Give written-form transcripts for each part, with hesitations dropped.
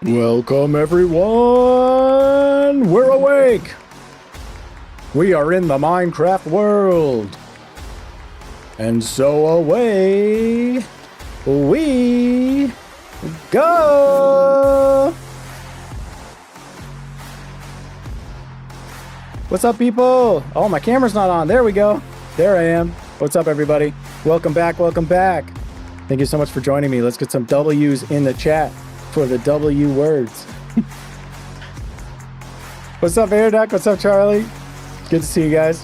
Welcome everyone! We're awake! We are in the Minecraft world. And so away we go! What's up, people? Oh, my camera's not on. There we go. There I am. What's up, everybody? Welcome back, welcome back. Thank you so much for joining me. Let's get some W's in the chat for the W words. What's up, Airduck? What's up, Charlie? Good to see you guys.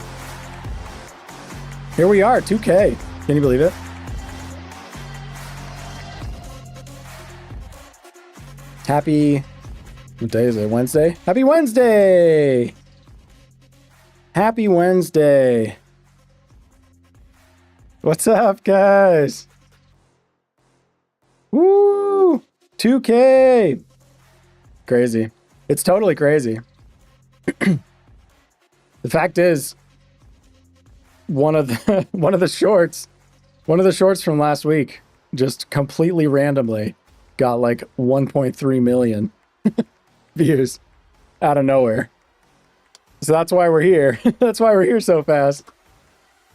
Here we are, 2K. Can you believe it? Happy, what day is it? Wednesday? Happy Wednesday! Happy Wednesday. What's up, guys? Woo! 2K! Crazy. It's totally crazy. The fact is, one of the shorts from last week just completely randomly got like 1.3 million views out of nowhere. So that's why we're here. That's why we're here so fast.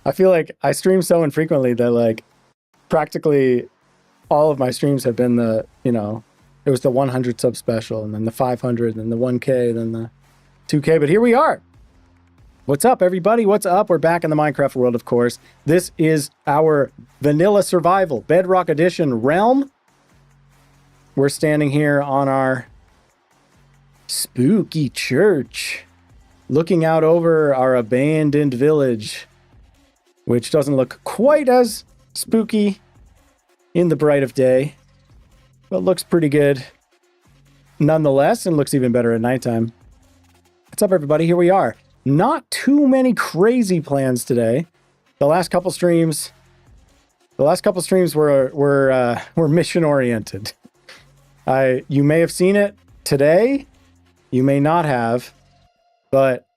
I feel like I stream so infrequently that like practically all of my streams have been the, you know, it was the 100 sub special and then the 500 and then the 1K, then the 2K, but here we are. What's up, everybody? What's up? We're back in the Minecraft world, of course. This is our vanilla survival Bedrock Edition realm. We're standing here on our spooky church, looking out over our abandoned village, which doesn't look quite as spooky in the bright of day, but looks pretty good nonetheless, and looks even better at nighttime. What's up, everybody? Here we are. Not too many crazy plans today. The last couple streams were mission oriented. You may have seen it today, you may not have, but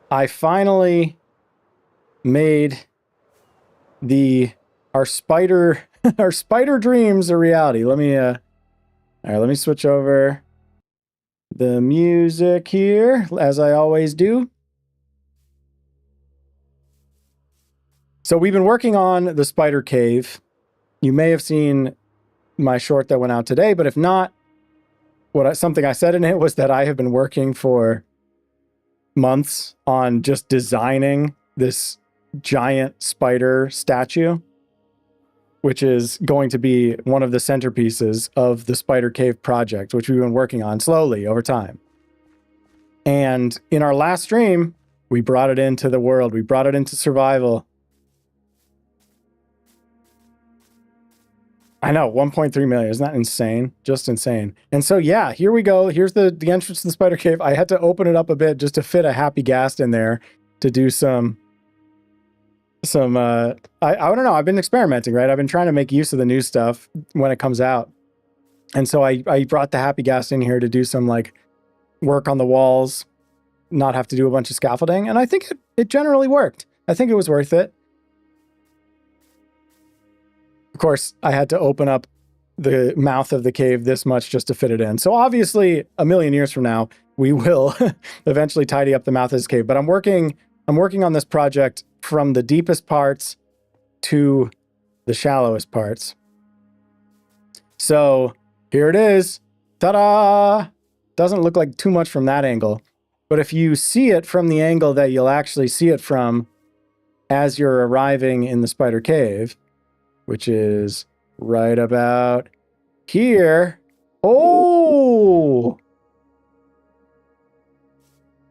I finally made our spider dreams a reality. Let me switch over the music here, as I always do. So we've been working on the spider cave. You may have seen my short that went out today, but if not, something I said in it was that I have been working for months on just designing this giant spider statue, which is going to be one of the centerpieces of the Spider Cave project, which we've been working on slowly over time. And in our last stream, we brought it into the world. We brought it into survival. I know, 1.3 million. Isn't that insane? Just insane. And so, yeah, here we go. Here's the entrance to the Spider Cave. I had to open it up a bit just to fit a happy ghast in there to do some I don't know, I've been experimenting, right? I've been trying to make use of the new stuff when it comes out. And so I brought the happy ghast in here to do some like work on the walls, not have to do a bunch of scaffolding. And I think it generally worked. I think it was worth it. Of course, I had to open up the mouth of the cave this much just to fit it in. So obviously a million years from now, we will eventually tidy up the mouth of this cave, but I'm working on this project from the deepest parts to the shallowest parts. So here it is. Ta-da! Doesn't look like too much from that angle, but if you see it from the angle that you'll actually see it from as you're arriving in the spider cave, which is right about here. Oh!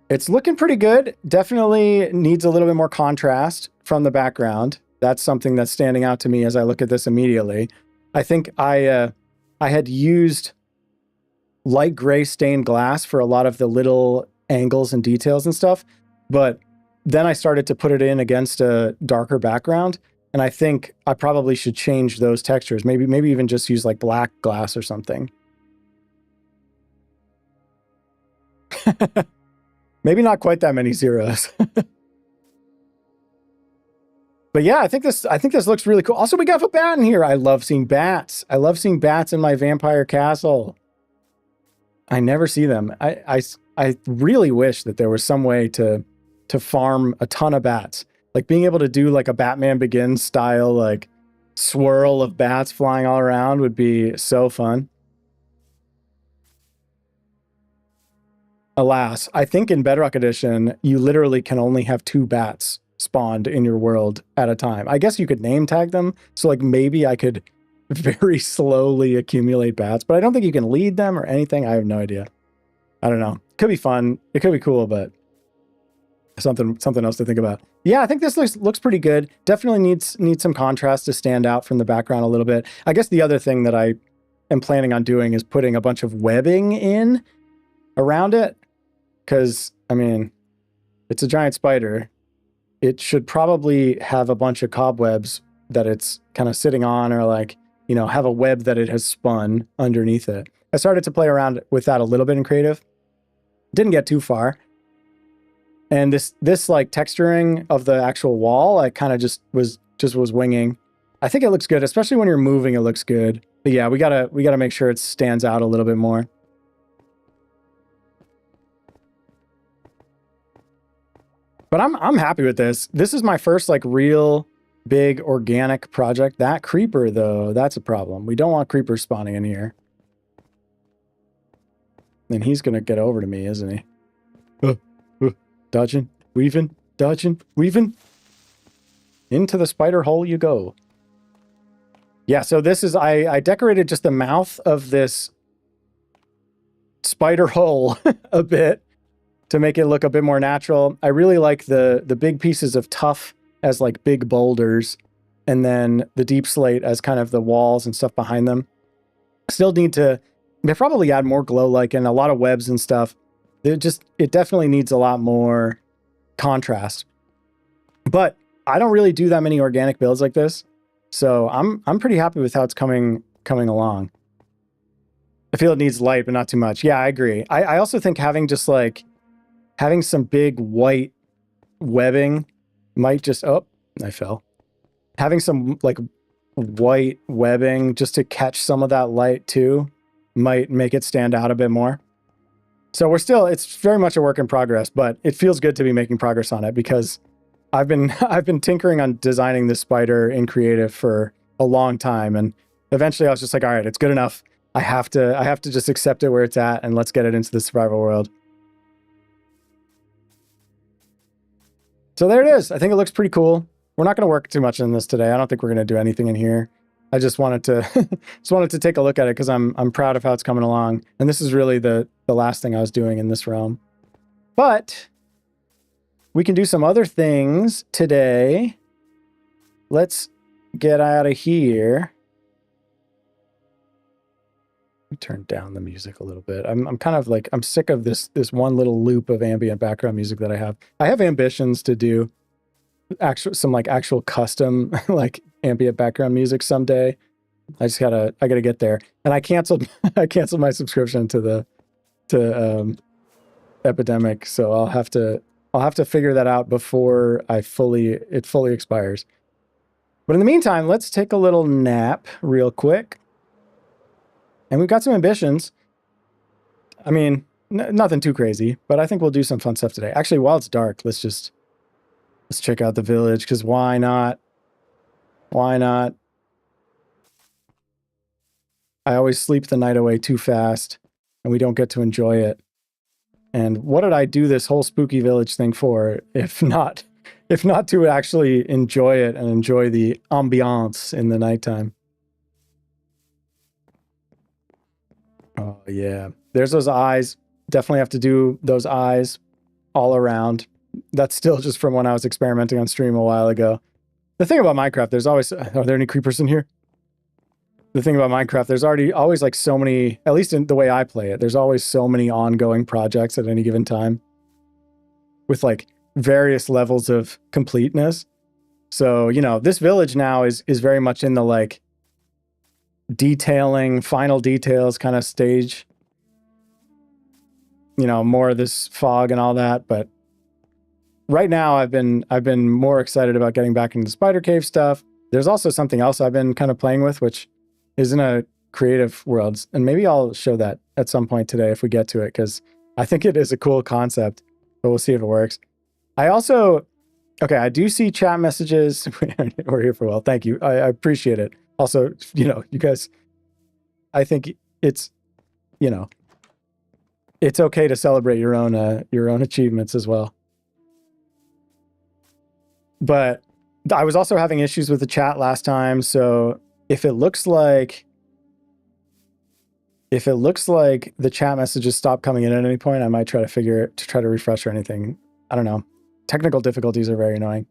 It's looking pretty good. Definitely needs a little bit more contrast from the background. That's something that's standing out to me as I look at this immediately. I think I had used light gray stained glass for a lot of the little angles and details and stuff, but then I started to put it in against a darker background, and I think I probably should change those textures. Maybe even just use like black glass or something. Maybe not quite that many zeros. But yeah, I think this looks really cool. Also, we got a bat in here. I love seeing bats. I love seeing bats in my vampire castle. I never see them. I really wish that there was some way to farm a ton of bats. Like being able to do like a Batman Begins style, like swirl of bats flying all around would be so fun. Alas, I think in Bedrock Edition, you literally can only have 2 bats spawned in your world at a time. I guess you could name tag them. So like maybe I could very slowly accumulate bats, but I don't think you can lead them or anything. I have no idea. I don't know. Could be fun. It could be cool, but something else to think about. Yeah, I think this looks pretty good. Definitely needs some contrast to stand out from the background a little bit. I guess the other thing that I am planning on doing is putting a bunch of webbing in around it. Because, I mean, it's a giant spider. It should probably have a bunch of cobwebs that it's kind of sitting on, or like, you know, have a web that it has spun underneath it. I started to play around with that a little bit in creative. Didn't get too far. And this like texturing of the actual wall, I kind of just was winging. I think it looks good, especially when you're moving, it looks good. But yeah, we gotta make sure it stands out a little bit more. But I'm happy with this. This is my first like real big organic project. That creeper though, that's a problem. We don't want creepers spawning in here. And he's gonna get over to me, isn't he? Dodging, weaving, dodging, weaving. Into the spider hole you go. Yeah, so this is, I decorated just the mouth of this spider hole a bit to make it look a bit more natural. I really like the big pieces of tuff as like big boulders, and then the deep slate as kind of the walls and stuff behind them. Still need to probably add more glow like and a lot of webs and stuff. It definitely needs a lot more contrast. But I don't really do that many organic builds like this, so I'm pretty happy with how it's coming along. I feel it needs light, but not too much. Yeah, I agree. I also think having just like having some big white webbing might just, oh, I fell. Having some like white webbing just to catch some of that light too might make it stand out a bit more. So it's very much a work in progress, but it feels good to be making progress on it because I've been tinkering on designing this spider in creative for a long time, and eventually I was just like, all right, it's good enough. I have to just accept it where it's at, and let's get it into the survival world. So there it is. I think it looks pretty cool. We're not going to work too much on this today. I don't think we're going to do anything in here. I just wanted to take a look at it because I'm proud of how it's coming along. And this is really the last thing I was doing in this realm. But we can do some other things today. Let's get out of here. Let me turn down the music a little bit. I'm kind of like, I'm sick of this one little loop of ambient background music that I have. I have ambitions to do some actual custom like ambient background music someday. I gotta get there. And I canceled my subscription to Epidemic, so I'll have to figure that out before it fully expires. But in the meantime, let's take a little nap real quick. And we've got some ambitions. I mean, nothing too crazy, but I think we'll do some fun stuff today. Actually, while it's dark, let's check out the village, because why not? Why not? I always sleep the night away too fast, and we don't get to enjoy it. And what did I do this whole spooky village thing for, if not to actually enjoy it and enjoy the ambiance in the nighttime? Oh yeah, there's those eyes. Definitely have to do those eyes all around. That's still just from when I was experimenting on stream a while ago. The thing about Minecraft, there's always, are there any creepers in here? The thing about Minecraft, there's always like so many, at least in the way I play it, there's always so many ongoing projects at any given time with like various levels of completeness. So, you know, this village now is very much in the like detailing, final details kind of stage. You know, more of this fog and all that, but right now I've been more excited about getting back into the spider cave stuff. There's also something else I've been kind of playing with, which is in a creative worlds. And maybe I'll show that at some point today if we get to it, because I think it is a cool concept, but we'll see if it works. I also, okay, I do see chat messages. We're here for a while. Thank you. I appreciate it. Also, you know, you guys, I think it's, you know, it's okay to celebrate your own achievements as well. But I was also having issues with the chat last time, so if it looks like the chat messages stop coming in at any point, I might try to refresh or anything. I don't know. Technical difficulties are very annoying.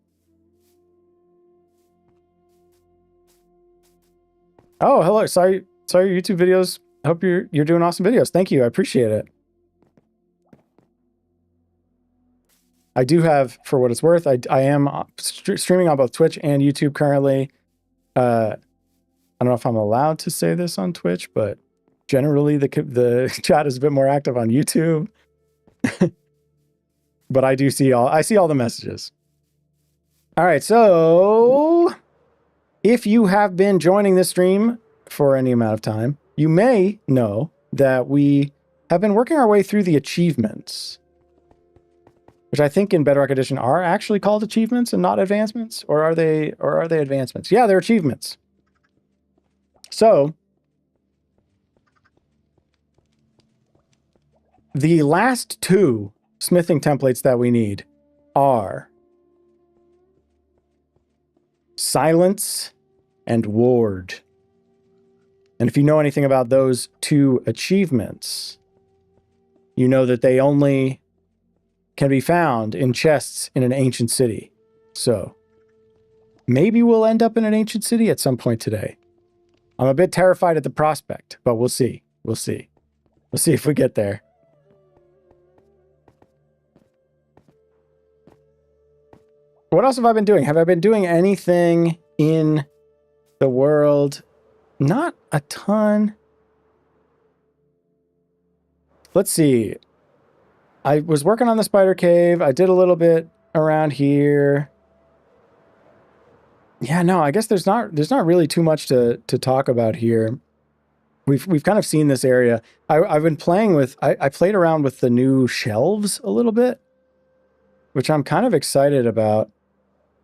Oh, hello. Sorry, YouTube videos. I hope you're doing awesome videos. Thank you. I appreciate it. I do have, for what it's worth, I am streaming on both Twitch and YouTube currently. I don't know if I'm allowed to say this on Twitch, but generally the chat is a bit more active on YouTube. But I see all the messages. All right, so if you have been joining this stream for any amount of time, you may know that we have been working our way through the achievements, which I think in Bedrock Edition are actually called achievements and not advancements, or are they advancements? Yeah, they're achievements. So the last two smithing templates that we need are Silence and Ward. And if you know anything about those two achievements, you know that they only can be found in chests in an ancient city. So maybe we'll end up in an ancient city at some point today. I'm a bit terrified at the prospect, but we'll see. We'll see. We'll see if we get there. What else have I been doing? Have I been doing anything in the world? Not a ton. Let's see. I was working on the spider cave. I did a little bit around here. Yeah, no, I guess there's not really too much to talk about here. We've kind of seen this area. I've been playing with, I played around with the new shelves a little bit, which I'm kind of excited about.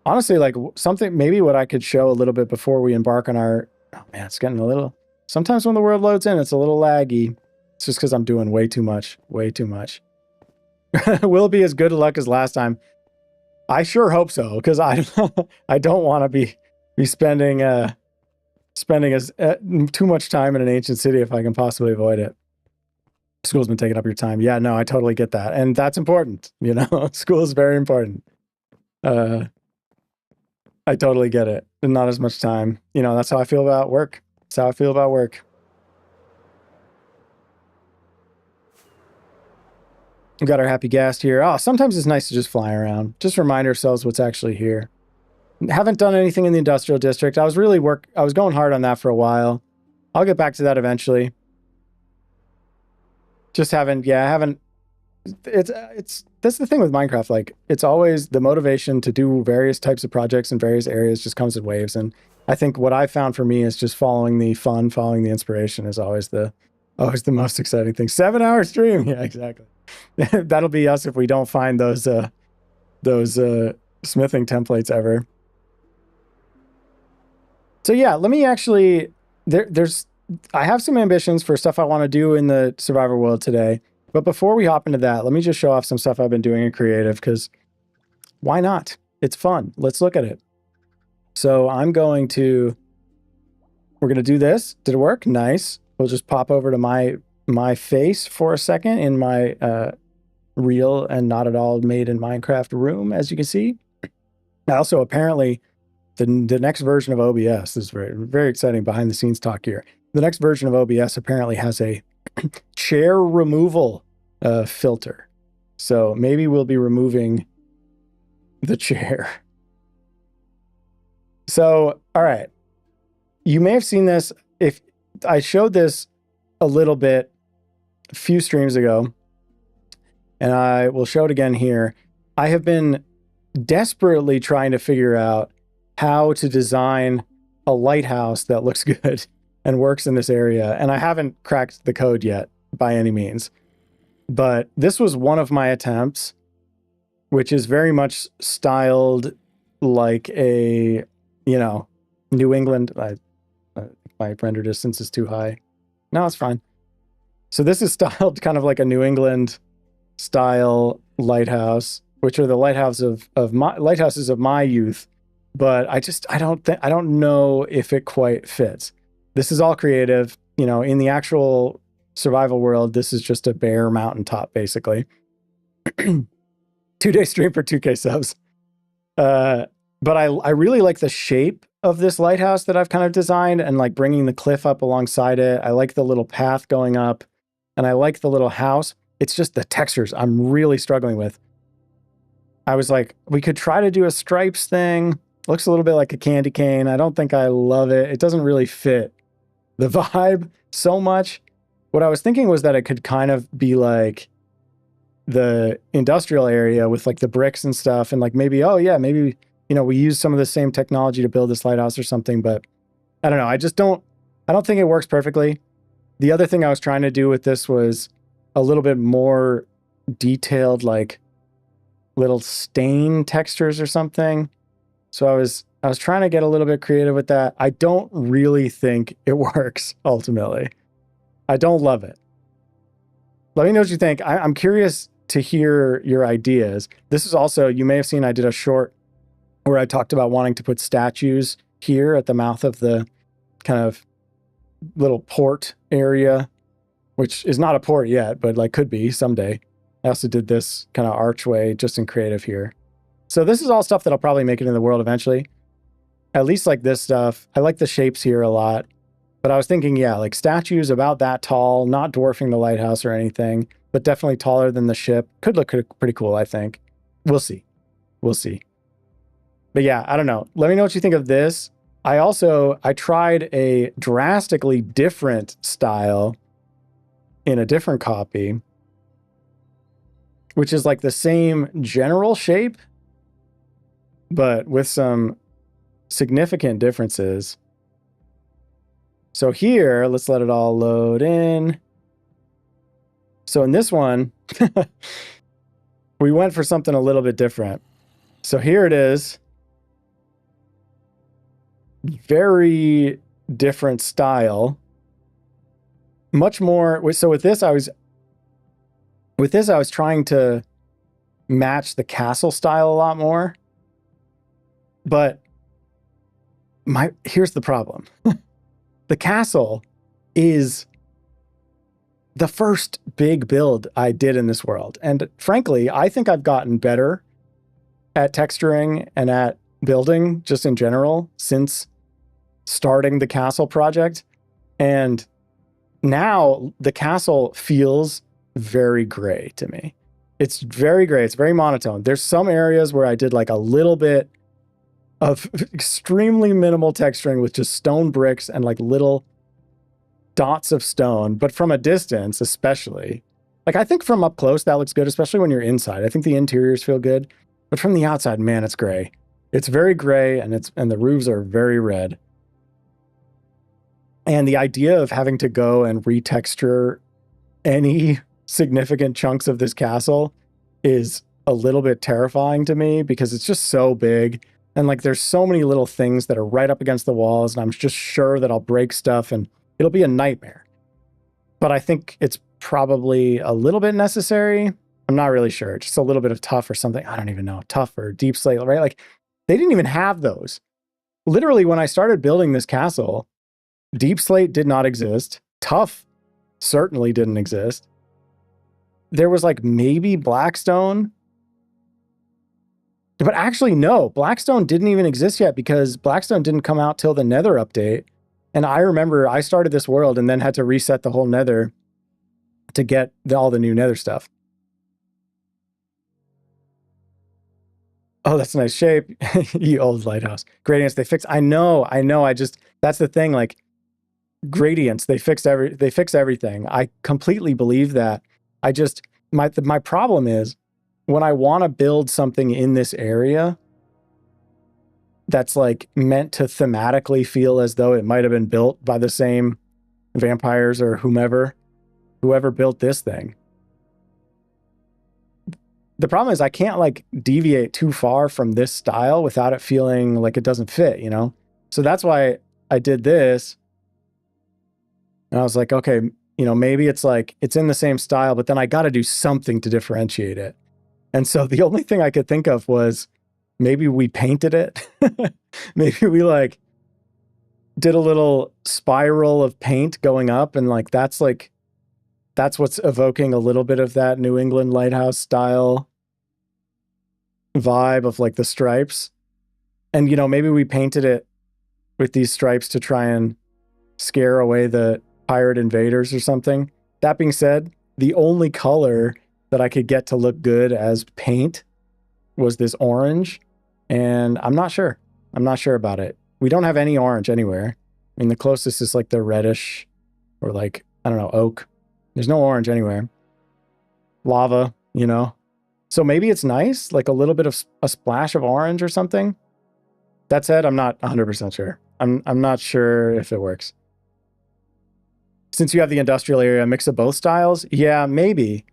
Honestly, like something, maybe what I could show a little bit before we embark on our, oh man, it's getting a little, sometimes when the world loads in, it's a little laggy. It's just because I'm doing way too much. Will it be as good a luck as last time? I sure hope so, because I don't want to be spending too much time in an ancient city if I can possibly avoid it. School's been taking up your time. Yeah, no, I totally get that, and that's important. You know, school is very important. I totally get it. And not as much time. You know, that's how I feel about work. That's how I feel about work. We got our happy guest here. Oh, sometimes it's nice to just fly around. Just remind ourselves what's actually here. Haven't done anything in the industrial district. I was going hard on that for a while. I'll get back to that eventually. Just haven't, that's the thing with Minecraft. Like, it's always the motivation to do various types of projects in various areas just comes in waves. And I think what I found for me is just following the fun, following the inspiration is always the most exciting thing. 7-hour stream. Yeah, exactly. That'll be us if we don't find those smithing templates ever. So yeah, let me actually, I have some ambitions for stuff I want to do in the survivor world today. But before we hop into that, let me just show off some stuff I've been doing in creative, because why not? It's fun. Let's look at it. So we're going to do this. Did it work? Nice. We'll just pop over to my face for a second in my real and not at all made in Minecraft room, as you can see. Also, apparently, the next version of OBS, this is very, very exciting behind the scenes talk here. The next version of OBS apparently has a chair removal filter. So maybe we'll be removing the chair. So, all right. You may have seen this. If I showed this a little bit a few streams ago, and I will show it again here. I have been desperately trying to figure out how to design a lighthouse that looks good. and works in this area. And I haven't cracked the code yet by any means. But this was one of my attempts, which is very much styled like a, New England. My render distance is too high. No, it's fine. So this is styled kind of like a New England style lighthouse, which are the lighthouses of my youth. But I don't know if it quite fits. This is all creative. In the actual survival world, this is just a bare mountaintop, basically. 2-day stream for 2K subs. But I really like the shape of this lighthouse that I've kind of designed, and like bringing the cliff up alongside it. I like the little path going up, and I like the little house. It's just the textures I'm really struggling with. I was like, we could try to do a stripes thing. Looks a little bit like a candy cane. I don't think I love it. It doesn't really fit the vibe so much. What I was thinking was that it could kind of be like the industrial area with like the bricks and stuff, and like maybe we use some of the same technology to build this lighthouse or something. But I don't know. I don't think it works perfectly. The other thing I was trying to do with this was a little bit more detailed, like little stain textures or something. So I was trying to get a little bit creative with that. I don't really think it works ultimately. I don't love it. Let me know what you think. I'm curious to hear your ideas. This is also, you may have seen, I did a short where I talked about wanting to put statues here at the mouth of the kind of little port area, which is not a port yet, but like could be someday. I also did this kind of archway just in creative here. So this is all stuff that'll probably make it in the world eventually. At least like this stuff. I like the shapes here a lot. But I was thinking, yeah, like statues about that tall, not dwarfing the lighthouse or anything, but definitely taller than the ship. Could look pretty cool, I think. We'll see. We'll see. But yeah, I don't know. Let me know what you think of this. I tried a drastically different style in a different copy, which is like the same general shape, but with some significant differences. So here, let's let it all load in. So in this one, we went for something a little bit different. So here it is. Very different style. Much more. So with this, I was trying to match the castle style a lot more. But here's the problem. The castle is the first big build I did in this world. And frankly, I think I've gotten better at texturing and at building just in general since starting the castle project. And now the castle feels very gray to me. It's very gray. It's very monotone. There's some areas where I did like a little bit of extremely minimal texturing with just stone bricks and like little dots of stone. But from a distance, especially, like I think from up close, that looks good, especially when you're inside. I think the interiors feel good, but from the outside, man, it's gray. It's very gray, and the roofs are very red. And the idea of having to go and retexture any significant chunks of this castle is a little bit terrifying to me because it's just so big. And like, there's so many little things that are right up against the walls, and I'm just sure that I'll break stuff and it'll be a nightmare. But I think it's probably a little bit necessary. I'm not really sure. Just a little bit of tough or something. I don't even know. Tough or deep slate, right? Like they didn't even have those. Literally, when I started building this castle, deep slate did not exist. Tough certainly didn't exist. There was like maybe Blackstone. But actually, no, Blackstone didn't even exist yet because Blackstone didn't come out till the Nether update. And I remember I started this world and then had to reset the whole Nether to get all the new Nether stuff. Oh, that's a nice shape. You old lighthouse. Gradients, they fix. I know. That's the thing. Like gradients, they fix everything. I completely believe that. My problem is when I want to build something in this area, that's like meant to thematically feel as though it might have been built by the same vampires or whoever built this thing. The problem is I can't like deviate too far from this style without it feeling like it doesn't fit, you know? So that's why I did this. And I was like, okay, you know, maybe it's like, it's in the same style, but then I got to do something to differentiate it. And so the only thing I could think of was maybe we painted it. Maybe we like did a little spiral of paint going up, and like that's what's evoking a little bit of that New England lighthouse style vibe of like the stripes. And, you know, maybe we painted it with these stripes to try and scare away the pirate invaders or something. That being said, the only color that I could get to look good as paint was this orange. And I'm not sure. I'm not sure about it. We don't have any orange anywhere. I mean, the closest is like the reddish or like, I don't know, oak. There's no orange anywhere. Lava, you know. So maybe it's nice, like a little bit of a splash of orange or something. That said, I'm not 100% sure. I'm not sure if it works. Since you have the industrial area, a mix of both styles? Yeah, maybe.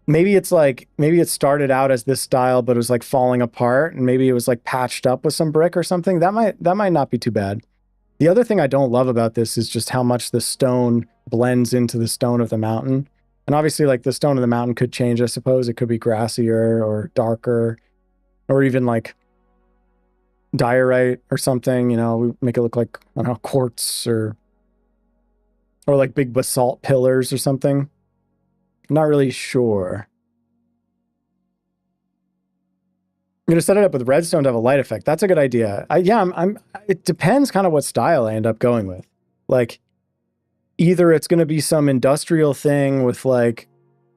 Maybe it's like, maybe it started out as this style, but it was like falling apart, and maybe it was like patched up with some brick or something. That might not be too bad. The other thing I don't love about this is just how much the stone blends into the stone of the mountain. And obviously, like the stone of the mountain could change, I suppose. It could be grassier or darker, or even like diorite or something, you know, we make it look like, I don't know, quartz or like big basalt pillars or something. I'm not really sure. I'm gonna set it up with redstone to have a light effect. That's a good idea. It depends kind of what style I end up going with. Like, either it's gonna be some industrial thing with like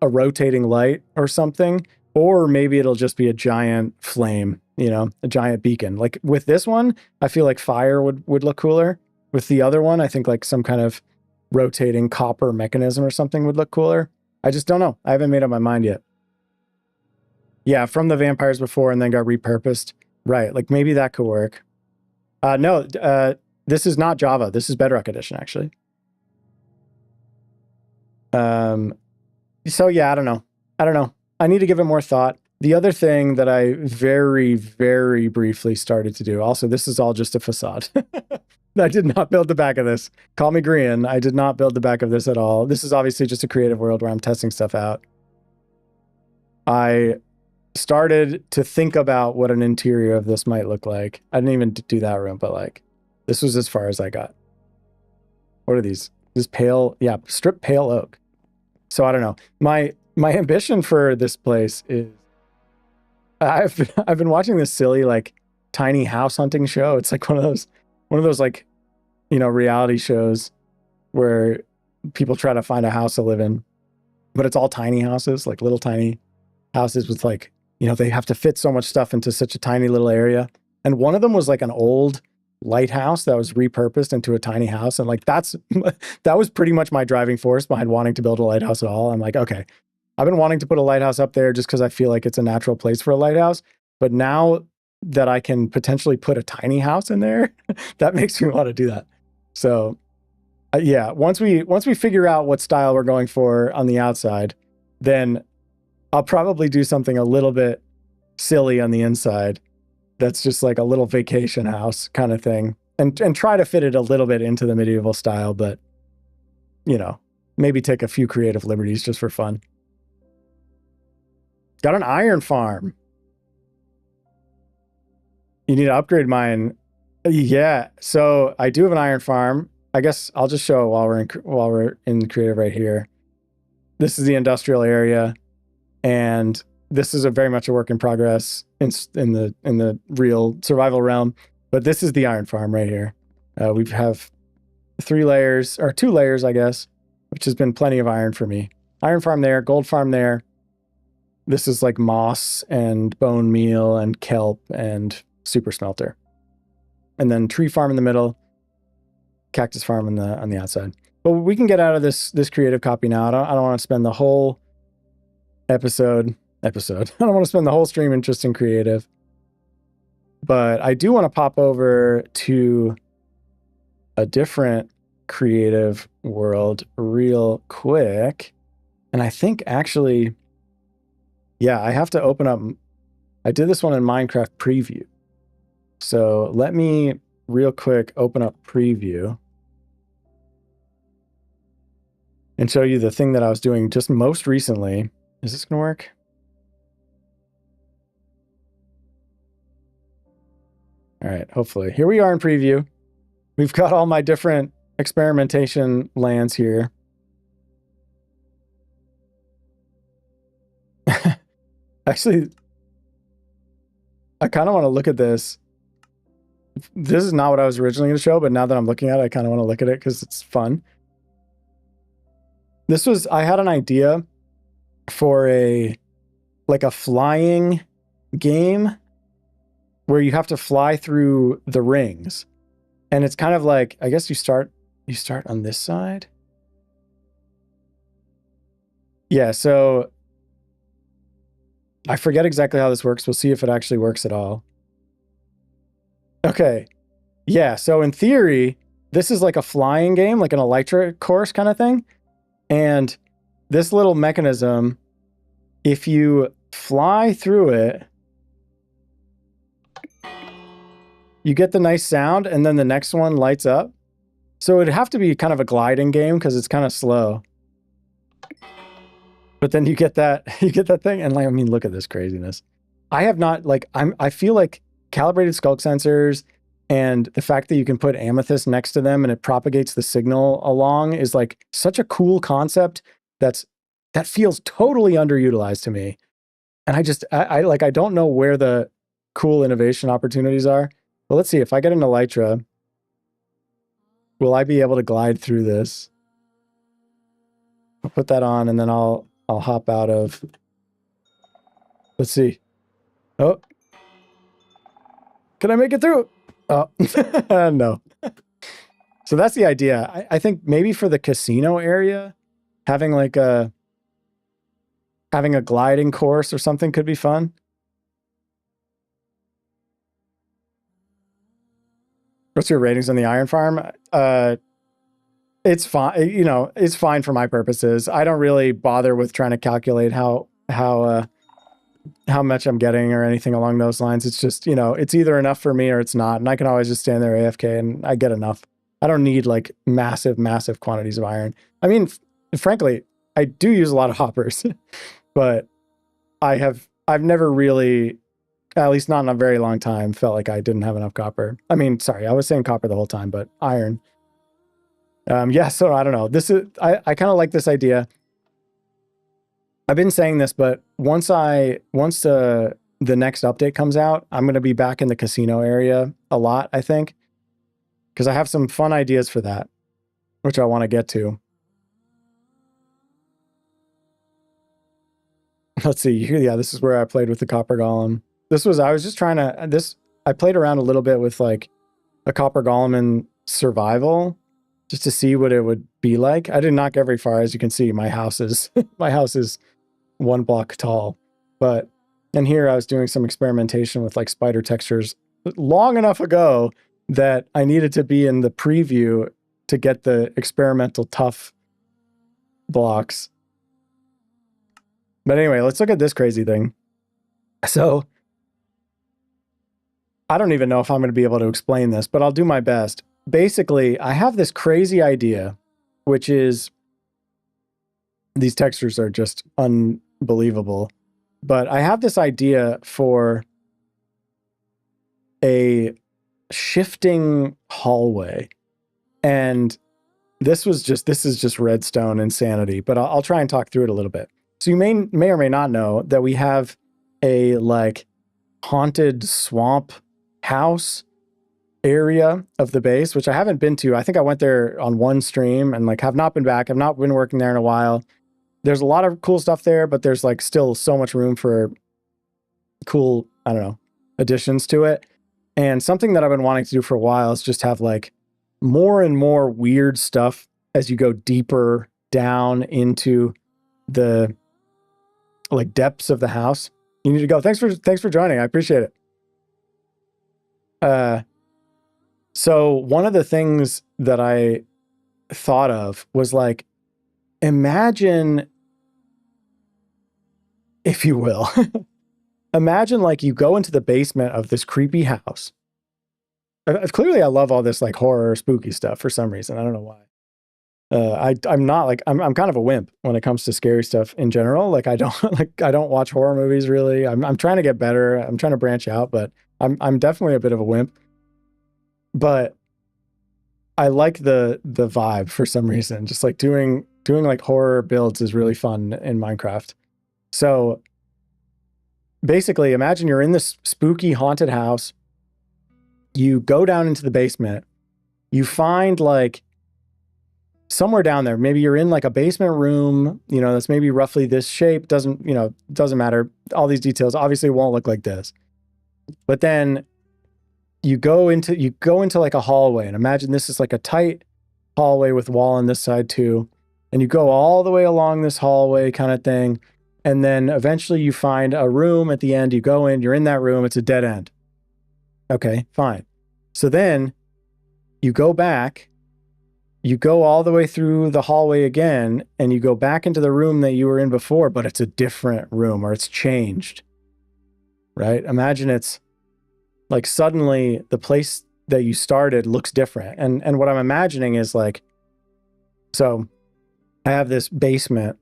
a rotating light or something, or maybe it'll just be a giant flame, you know, a giant beacon. Like with this one, I feel like fire would look cooler. With the other one, I think like some kind of rotating copper mechanism or something would look cooler. I just don't know. I haven't made up my mind yet. Yeah, from the vampires before and then got repurposed. Right, like maybe that could work. No, this is not Java. This is Bedrock Edition, actually. So yeah, I don't know. I need to give it more thought. The other thing that I very, very briefly started to do, also, this is all just a facade. I did not build the back of this. Call me green. I did not build the back of this at all. This is obviously just a creative world where I'm testing stuff out. I started to think about what an interior of this might look like. I didn't even do that room, but like, this was as far as I got. What are these? This pale, yeah, strip pale oak. So I don't know. My ambition for this place is, I've been watching this silly like tiny house hunting show. It's like one of those like, you know, reality shows where people try to find a house to live in, but it's all tiny houses, like little tiny houses with like, you know, they have to fit so much stuff into such a tiny little area. And one of them was like an old lighthouse that was repurposed into a tiny house. And like, that was pretty much my driving force behind wanting to build a lighthouse at all. I'm like, okay, I've been wanting to put a lighthouse up there just because I feel like it's a natural place for a lighthouse. But now that I can potentially put a tiny house in there, that makes me want to do that. So yeah, once we figure out what style we're going for on the outside, then I'll probably do something a little bit silly on the inside. That's just like a little vacation house kind of thing, and try to fit it a little bit into the medieval style, but you know, maybe take a few creative liberties just for fun. Got an iron farm. You need to upgrade mine. Yeah, so I do have an iron farm. I guess I'll just show it while we're in creative right here. This is the industrial area, and this is very much a work in progress in the real survival realm. But this is the iron farm right here. We have 3 layers, or 2 layers, I guess, which has been plenty of iron for me. Iron farm there, gold farm there. This is like moss and bone meal and kelp and super smelter. And then tree farm in the middle, cactus farm on the outside. But we can get out of this creative copy now. I don't want to spend the whole episode. I don't want to spend the whole stream in just in creative. But I do want to pop over to a different creative world real quick. And I think actually, yeah, I have to open up. I did this one in Minecraft preview. So let me real quick open up preview and show you the thing that I was doing just most recently. Is this going to work? All right, hopefully. Here we are in preview. We've got all my different experimentation lands here. Actually, I kind of want to look at this. This is not what I was originally going to show, but now that I'm looking at it, I kind of want to look at it because it's fun. I had an idea for a flying game where you have to fly through the rings. And it's kind of like, I guess you start on this side. Yeah, so I forget exactly how this works. We'll see if it actually works at all. Okay. Yeah, so in theory, this is like a flying game, like an Elytra course kind of thing. And this little mechanism, if you fly through it, you get the nice sound, and then the next one lights up. So it'd have to be kind of a gliding game because it's kind of slow. But then you get that thing, and I mean, look at this craziness. I have not I feel like calibrated skulk sensors and the fact that you can put amethyst next to them and it propagates the signal along is like such a cool concept that feels totally underutilized to me. And I don't know where the cool innovation opportunities are. But let's see, if I get an Elytra, will I be able to glide through this? I'll put that on and then I'll hop out of. Let's see. Oh. Can I make it through? Oh, no. So that's the idea. I think maybe for the casino area, having a gliding course or something could be fun. What's your ratings on the Iron Farm? It's fine. It's fine for my purposes. I don't really bother with trying to calculate how much I'm getting or anything along those lines. It's just, it's either enough for me or it's not. And I can always just stand there AFK and I get enough. I don't need like massive quantities of iron. I mean, frankly, I do use a lot of hoppers, but I've never really, at least not in a very long time, felt like I didn't have enough copper. I mean, sorry, I was saying copper the whole time, but iron. Yeah, so I don't know. I kind of like this idea. I've been saying this, but once the next update comes out, I'm going to be back in the casino area a lot, I think, because I have some fun ideas for that, which I want to get to. Let's see. Yeah, this is where I played with the copper golem. I played around a little bit with like a copper golem in survival just to see what it would be like. I didn't knock very far. As you can see, my house is one block tall. But in here I was doing some experimentation with like spider textures long enough ago that I needed to be in the preview to get the experimental tough blocks. But anyway, let's look at this crazy thing. So I don't even know if I'm going to be able to explain this, but I'll do my best. Basically, I have this crazy idea, which is these textures are just unbelievable. But I have this idea for a shifting hallway. And this is just redstone insanity, but I'll try and talk through it a little bit. So you may or may not know that we have a like haunted swamp house area of the base, which I haven't been to. I think I went there on one stream and like have not been back. I've not been working there in a while. There's a lot of cool stuff there, but there's like still so much room for cool, I don't know, additions to it. And something that I've been wanting to do for a while is just have like more and more weird stuff as you go deeper down into the like depths of the house. You need to go. Thanks for joining. I appreciate it. So one of the things that I thought of was like, imagine, if you will, imagine like you go into the basement of this creepy house. Clearly I love all this like horror, spooky stuff for some reason. I don't know why. I'm not like, I'm kind of a wimp when it comes to scary stuff in general. Like I don't I don't watch horror movies really. I'm trying to get better. I'm trying to branch out, but I'm definitely a bit of a wimp. But I like the vibe for some reason. Just like doing like horror builds is really fun in Minecraft. So basically imagine you're in this spooky haunted house. You go down into the basement. You find like somewhere down there, maybe you're in like a basement room, you know, that's maybe roughly this shape, doesn't matter. All these details obviously won't look like this. But then you go into like a hallway, and imagine this is like a tight hallway with wall on this side too. And you go all the way along this hallway kind of thing. And then eventually you find a room at the end. You go in, you're in that room. It's a dead end. Okay, fine. So then you go back, you go all the way through the hallway again, and you go back into the room that you were in before, but it's a different room, or it's changed, right? Imagine it's like suddenly the place that you started looks different. And what I'm imagining is like, so I have this basement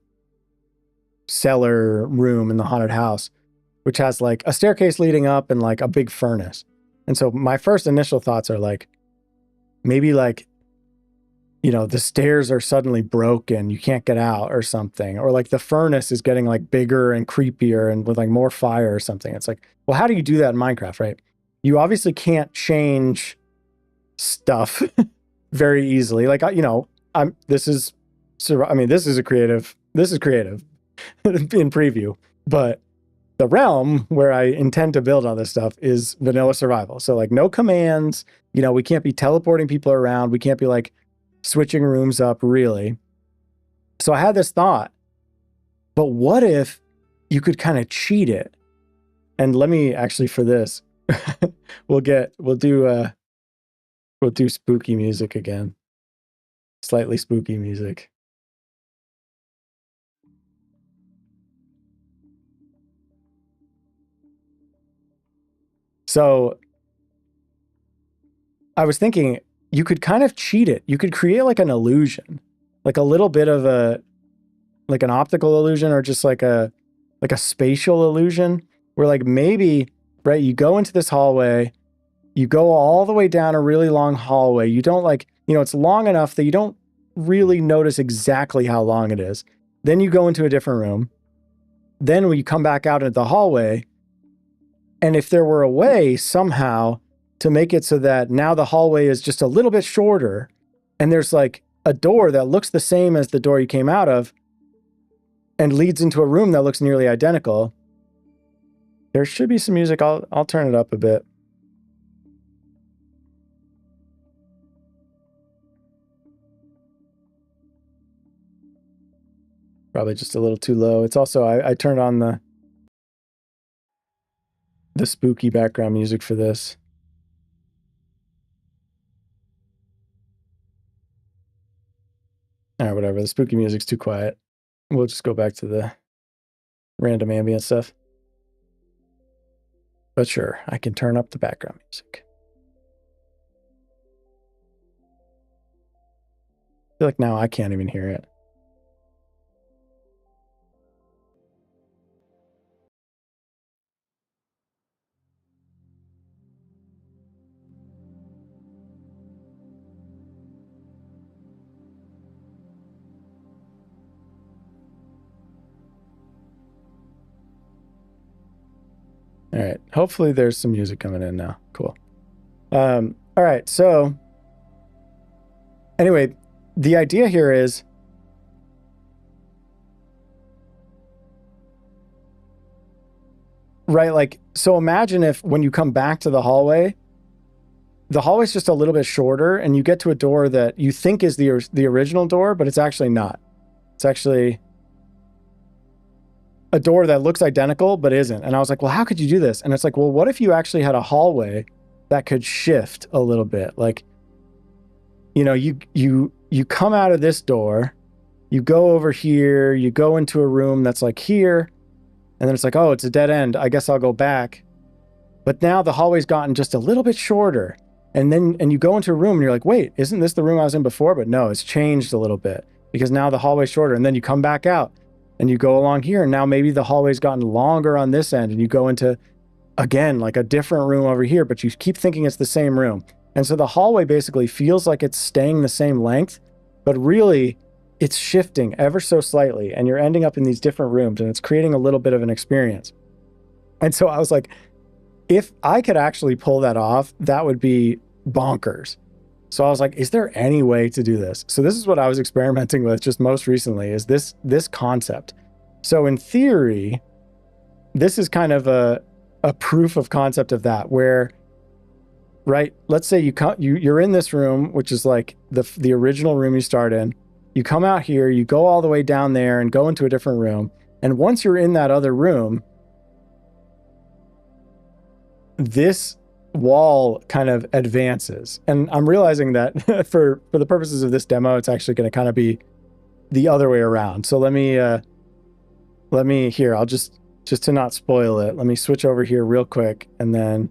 cellar room in the haunted house, which has like a staircase leading up and like a big furnace. And so my first initial thoughts are like, maybe like, you know, the stairs are suddenly broken, you can't get out or something. Or like the furnace is getting like bigger and creepier and with like more fire or something. It's like, well, how do you do that in Minecraft, right? You obviously can't change stuff very easily. Like, you know, this is creative in preview, but the realm where I intend to build all this stuff is vanilla survival. So like no commands, you know, we can't be teleporting people around. We can't be like switching rooms up really. So I had this thought, but what if you could kind of cheat it? And let me actually, for this, we'll do spooky music again. Slightly spooky music. So I was thinking you could kind of cheat it. You could create like an illusion, like a little bit of like an optical illusion, or just like a spatial illusion where like maybe, right, you go into this hallway, you go all the way down a really long hallway. You don't like, you know, it's long enough that you don't really notice exactly how long it is. Then you go into a different room. Then when you come back out into the hallway, and if there were a way somehow to make it so that now the hallway is just a little bit shorter, and there's like a door that looks the same as the door you came out of and leads into a room that looks nearly identical, there should be some music. I'll turn it up a bit. Probably just a little too low. It's also, I turned on the spooky background music for this. All right, whatever. The spooky music's too quiet. We'll just go back to the random ambient stuff. But sure, I can turn up the background music. I feel like now I can't even hear it. All right. Hopefully there's some music coming in now. Cool. All right. So anyway, the idea here is right. Like, so imagine if when you come back to the hallway's just a little bit shorter and you get to a door that you think is the original door, but it's actually not. It's actually a door that looks identical, but isn't. And I was like, well, how could you do this? And it's like, well, what if you actually had a hallway that could shift a little bit. Like, you know, you come out of this door, you go over here, you go into a room that's like here, and then it's like, oh, it's a dead end. I guess I'll go back. But now the hallway's gotten just a little bit shorter. And you go into a room and you're like, wait, isn't this the room I was in before? But no, it's changed a little bit because now the hallway's shorter. And then you come back out and you go along here. And now maybe the hallway's gotten longer on this end and you go into, again, like a different room over here, but you keep thinking it's the same room. And so the hallway basically feels like it's staying the same length, but really it's shifting ever so slightly. And you're ending up in these different rooms and it's creating a little bit of an experience. And so I was like, if I could actually pull that off, that would be bonkers. So I was like, is there any way to do this? So this is what I was experimenting with just most recently, is this concept. So in theory, this is kind of a proof of concept of that, where, right, let's say you're in this room, which is like the original room you start in. You come out here, you go all the way down there and go into a different room. And once you're in that other room, this wall kind of advances. And I'm realizing that for the purposes of this demo, it's actually going to kind of be the other way around. So let me here, I'll just to not spoil it, let me switch over here real quick and then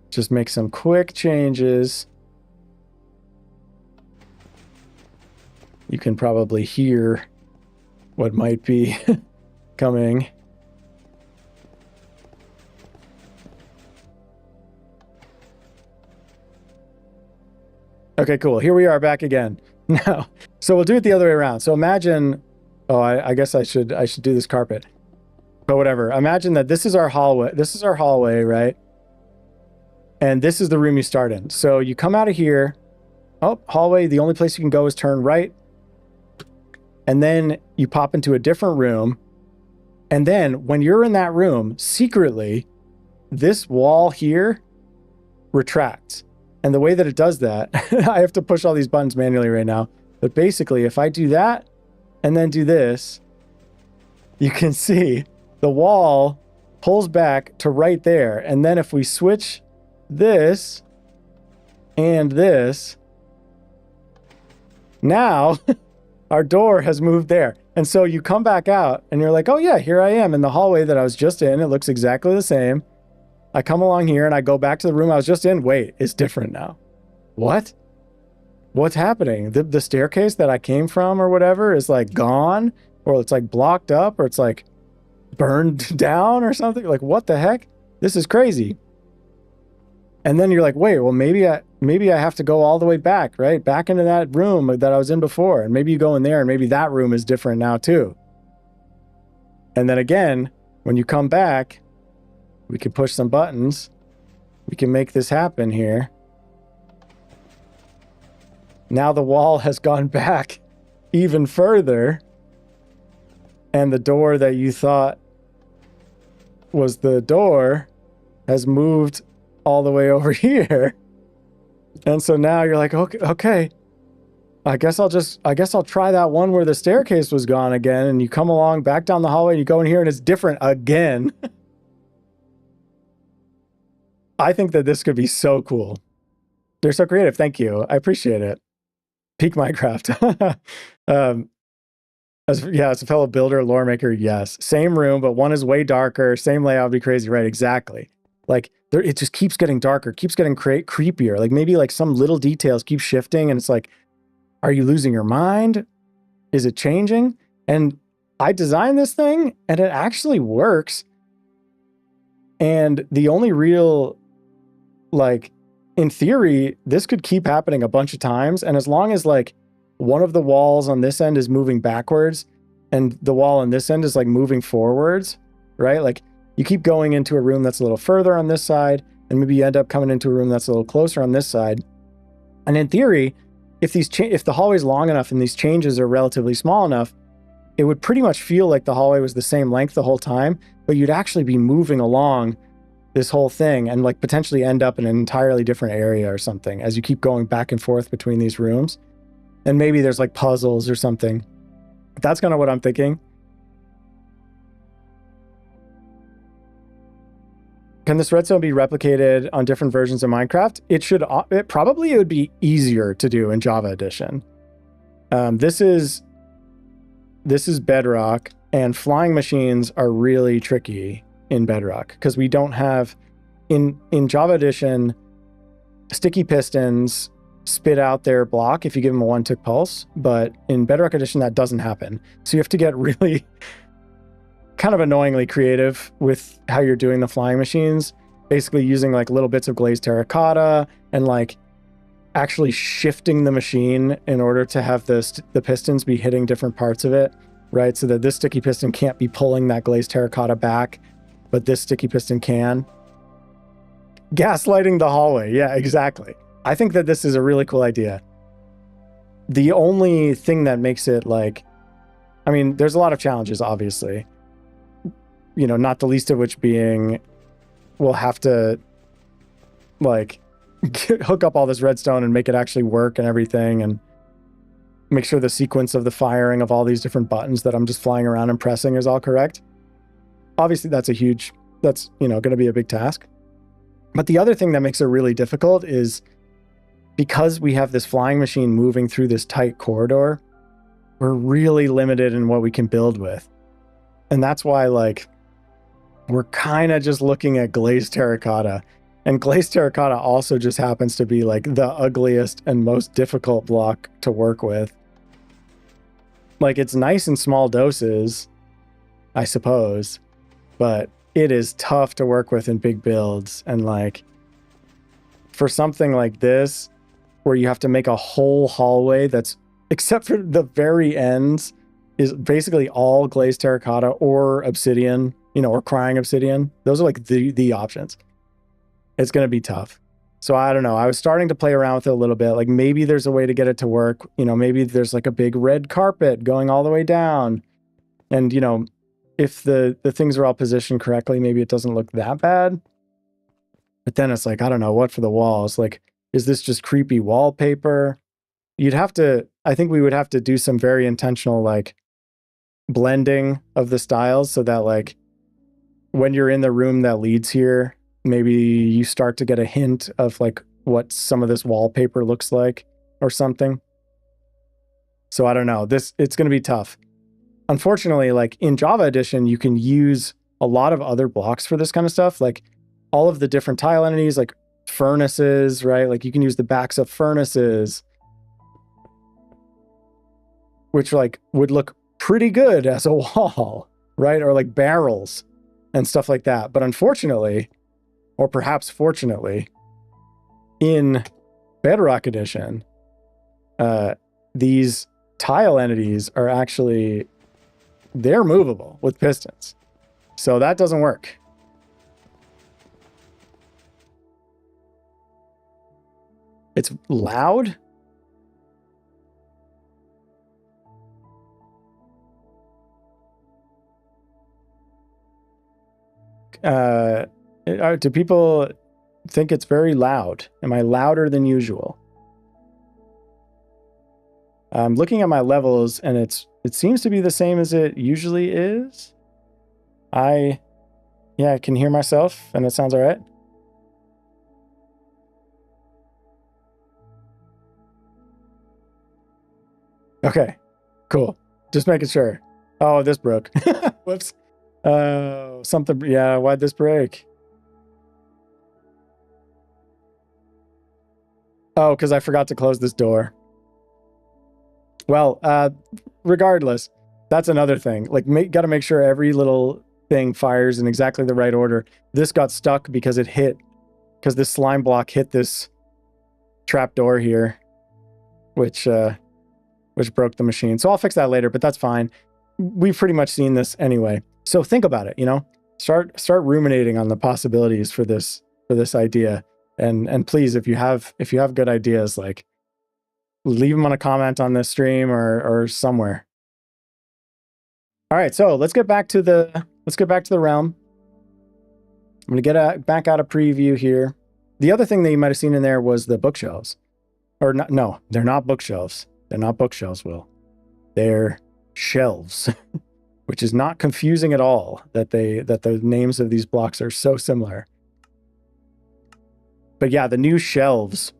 just make some quick changes. You can probably hear what might be coming. Okay, cool. Here we are back again. Now, so we'll do it the other way around. So imagine, oh, I guess I should do this carpet. But whatever. Imagine that this is our hallway. This is our hallway, right? And this is the room you start in. So you come out of here. Oh, hallway. The only place you can go is turn right. And then you pop into a different room. And then when you're in that room, secretly, this wall here retracts. And the way that it does that, I have to push all these buttons manually right now. But basically, if I do that and then do this, you can see the wall pulls back to right there. And then if we switch this and this, now our door has moved there. And so you come back out and you're like, oh yeah, here I am in the hallway that I was just in. It looks exactly the same. I come along here and I go back to the room I was just in. Wait, it's different now. What? What's happening? The staircase that I came from or whatever is like gone, or it's like blocked up, or it's like burned down or something. Like, what the heck? This is crazy. And then you're like, wait, well, maybe I have to go all the way back, right? Back into that room that I was in before. And maybe you go in there and maybe that room is different now too. And then again, when you come back, we can push some buttons. We can make this happen here. Now the wall has gone back even further. And the door that you thought was the door has moved all the way over here. And so now you're like, okay. I guess I'll try that one where the staircase was gone again. And you come along back down the hallway and you go in here and it's different again. I think that this could be so cool. They're so creative. Thank you. I appreciate it. Peak Minecraft. As a fellow builder, lore maker, yes. Same room, but one is way darker. Same layout would be crazy, right? Exactly. Like, it just keeps getting darker, keeps getting creepier. Like, maybe like some little details keep shifting, and it's like, are you losing your mind? Is it changing? And I designed this thing, and it actually works. And the only real, like, in theory, this could keep happening a bunch of times. And as long as like one of the walls on this end is moving backwards and the wall on this end is like moving forwards, right? Like you keep going into a room that's a little further on this side, and maybe you end up coming into a room that's a little closer on this side. And in theory, if the hallway's long enough and these changes are relatively small enough, it would pretty much feel like the hallway was the same length the whole time, but you'd actually be moving along this whole thing and like potentially end up in an entirely different area or something as you keep going back and forth between these rooms. And maybe there's like puzzles or something. That's kind of what I'm thinking. Can this redstone be replicated on different versions of Minecraft? It would be easier to do in Java Edition. This is Bedrock, and flying machines are really tricky in Bedrock because we don't have in Java Edition, sticky pistons spit out their block if you give them a 1-tick pulse, but in Bedrock Edition that doesn't happen. So you have to get really kind of annoyingly creative with how you're doing the flying machines, basically using like little bits of glazed terracotta and like actually shifting the machine in order to have the pistons be hitting different parts of it, right? So that this sticky piston can't be pulling that glazed terracotta back, but this sticky piston can. Gaslighting the hallway. Yeah, exactly. I think that this is a really cool idea. The only thing that makes it like, I mean, there's a lot of challenges, obviously, you know, not the least of which being we'll have to like hook up all this redstone and make it actually work and everything, and make sure the sequence of the firing of all these different buttons that I'm just flying around and pressing is all correct. Obviously, that's, you know, going to be a big task. But the other thing that makes it really difficult is because we have this flying machine moving through this tight corridor, we're really limited in what we can build with. And that's why, like, we're kind of just looking at glazed terracotta. And glazed terracotta also just happens to be like the ugliest and most difficult block to work with. Like, it's nice in small doses, I suppose, but it is tough to work with in big builds. And like, for something like this, where you have to make a whole hallway that's, except for the very ends, is basically all glazed terracotta or obsidian, you know, or crying obsidian. Those are like the options. It's going to be tough. So I don't know. I was starting to play around with it a little bit. Like, maybe there's a way to get it to work. You know, maybe there's like a big red carpet going all the way down. And, you know, if the things are all positioned correctly, maybe it doesn't look that bad. But then it's like, I don't know what for the walls. Like, is this just creepy wallpaper? I think we would have to do some very intentional, like, blending of the styles so that, like, when you're in the room that leads here, maybe you start to get a hint of like what some of this wallpaper looks like or something. So I don't know. It's going to be tough. Unfortunately, like in Java Edition, you can use a lot of other blocks for this kind of stuff. Like all of the different tile entities, like furnaces, right? Like you can use the backs of furnaces, which like would look pretty good as a wall, right? Or like barrels and stuff like that. But unfortunately, or perhaps fortunately, in Bedrock Edition, these tile entities are actually, they're movable with pistons. So that doesn't work. It's loud. Do people think it's very loud? Am I louder than usual? I'm looking at my levels and it seems to be the same as it usually is. I can hear myself and it sounds all right. Okay, cool. Just making sure. Oh, this broke. Whoops. Something, yeah, why'd this break? Oh, because I forgot to close this door. Well, regardless, that's another thing. Like, got to make sure every little thing fires in exactly the right order. This got stuck because because this slime block hit this trap door here, which broke the machine. So I'll fix that later, but that's fine. We've pretty much seen this anyway. So think about it, you know, start ruminating on the possibilities for this idea. And please, if you have good ideas, like leave them on a comment on this stream or somewhere. All right, so let's get back to the realm. I'm going to get back out of preview here. The other thing that you might have seen in there was the bookshelves. Or not, no, they're not bookshelves. They're not bookshelves, Will. They're shelves, which is not confusing at all that the names of these blocks are so similar. But yeah, the new shelves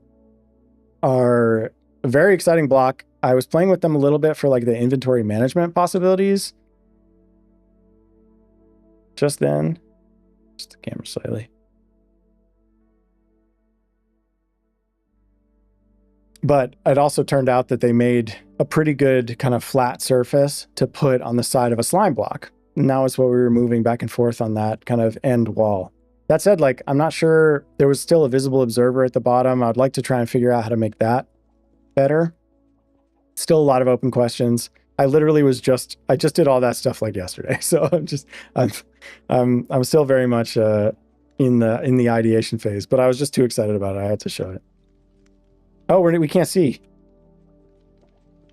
are a very exciting block. I was playing with them a little bit for like the inventory management possibilities. Just then, just the camera slightly. But it also turned out that they made a pretty good kind of flat surface to put on the side of a slime block. And that was what we were moving back and forth on that kind of end wall. That said, like, I'm not sure, there was still a visible observer at the bottom. I'd like to try and figure out how to make that better. Still a lot of open questions. I literally I just did all that stuff like yesterday. So I'm still very much in the ideation phase, but I was just too excited about it. I had to show it. Oh, we can't see.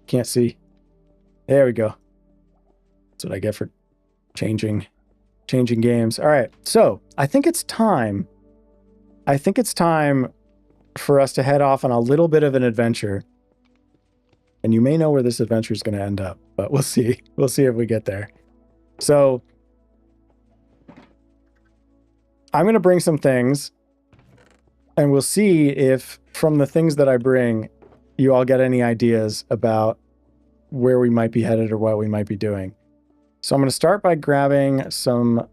Can't see. There we go. That's what I get for changing games. All right. So I think it's time. I think it's time for us to head off on a little bit of an adventure. And you may know where this adventure is going to end up, but we'll see. We'll see if we get there. So I'm going to bring some things, and we'll see if from the things that I bring, you all get any ideas about where we might be headed or what we might be doing. So I'm going to start by grabbing some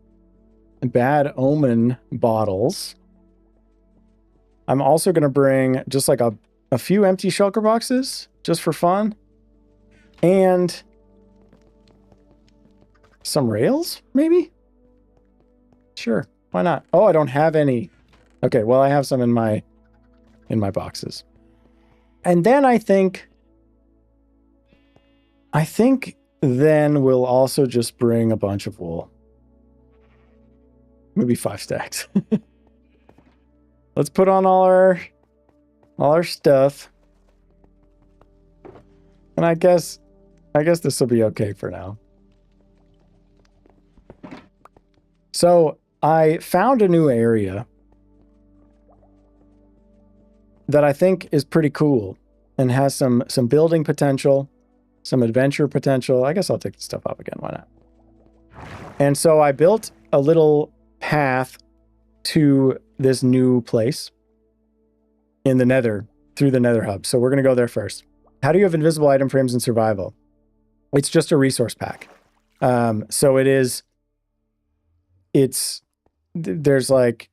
Bad Omen bottles. I'm also going to bring just like a few empty shulker boxes just for fun. And some rails, maybe? Sure, why not? Oh, I don't have any. Okay, well, I have some in my boxes. And then I think then we'll also just bring a bunch of wool. Maybe 5 stacks. Let's put on all our stuff. And I guess this will be okay for now. So I found a new area that I think is pretty cool and has some building potential, some adventure potential. I guess I'll take the stuff up again. Why not? And so I built a little path to this new place in the Nether, through the Nether hub. So we're going to go there first. How do you have invisible item frames in survival? It's just a resource pack. So there's like,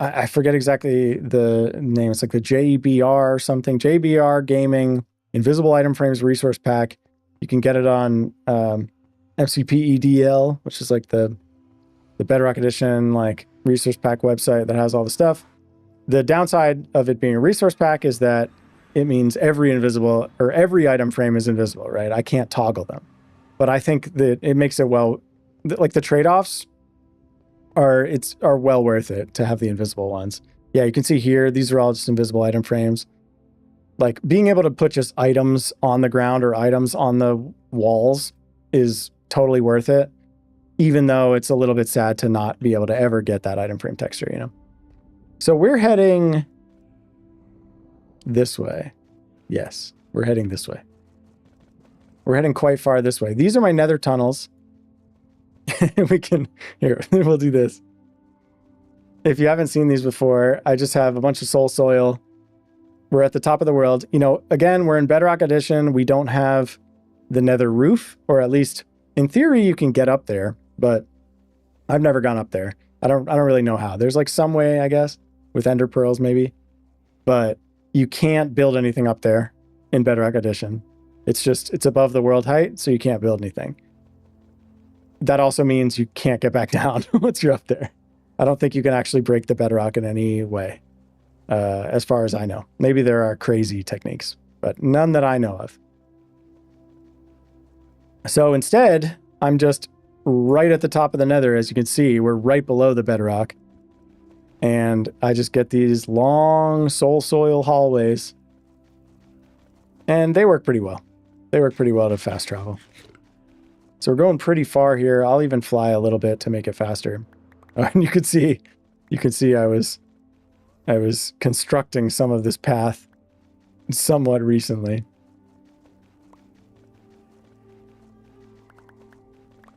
I forget exactly the name. It's like the JBR or something. JBR Gaming Invisible Item Frames Resource Pack. You can get it on MCPEDL, which is like the Bedrock Edition like resource pack website that has all the stuff. The downside of it being a resource pack is that it means every item frame is invisible, right? I can't toggle them. But I think that it makes it like the trade-offs are well worth it to have the invisible ones. Yeah, you can see here, these are all just invisible item frames. Like being able to put just items on the ground or items on the walls is totally worth it, even though it's a little bit sad to not be able to ever get that item frame texture, you know? So we're heading this way. Yes, we're heading this way. We're heading quite far this way. These are my nether tunnels. We'll do this. If you haven't seen these before, I just have a bunch of soul soil. We're at the top of the world. You know, again, we're in Bedrock Edition. We don't have the nether roof, or at least in theory, you can get up there, but I've never gone up there. I don't really know how. There's like some way, I guess, with ender pearls maybe, but you can't build anything up there in Bedrock Edition. It's above the world height, so you can't build anything. That also means you can't get back down once you're up there. I don't think you can actually break the bedrock in any way, as far as I know. Maybe there are crazy techniques, but none that I know of. So instead, I'm just right at the top of the nether. As you can see, we're right below the bedrock. And I just get these long soul soil hallways. And they work pretty well. They work pretty well to fast travel. So we're going pretty far here. I'll even fly a little bit to make it faster. And you can see I was constructing some of this path somewhat recently.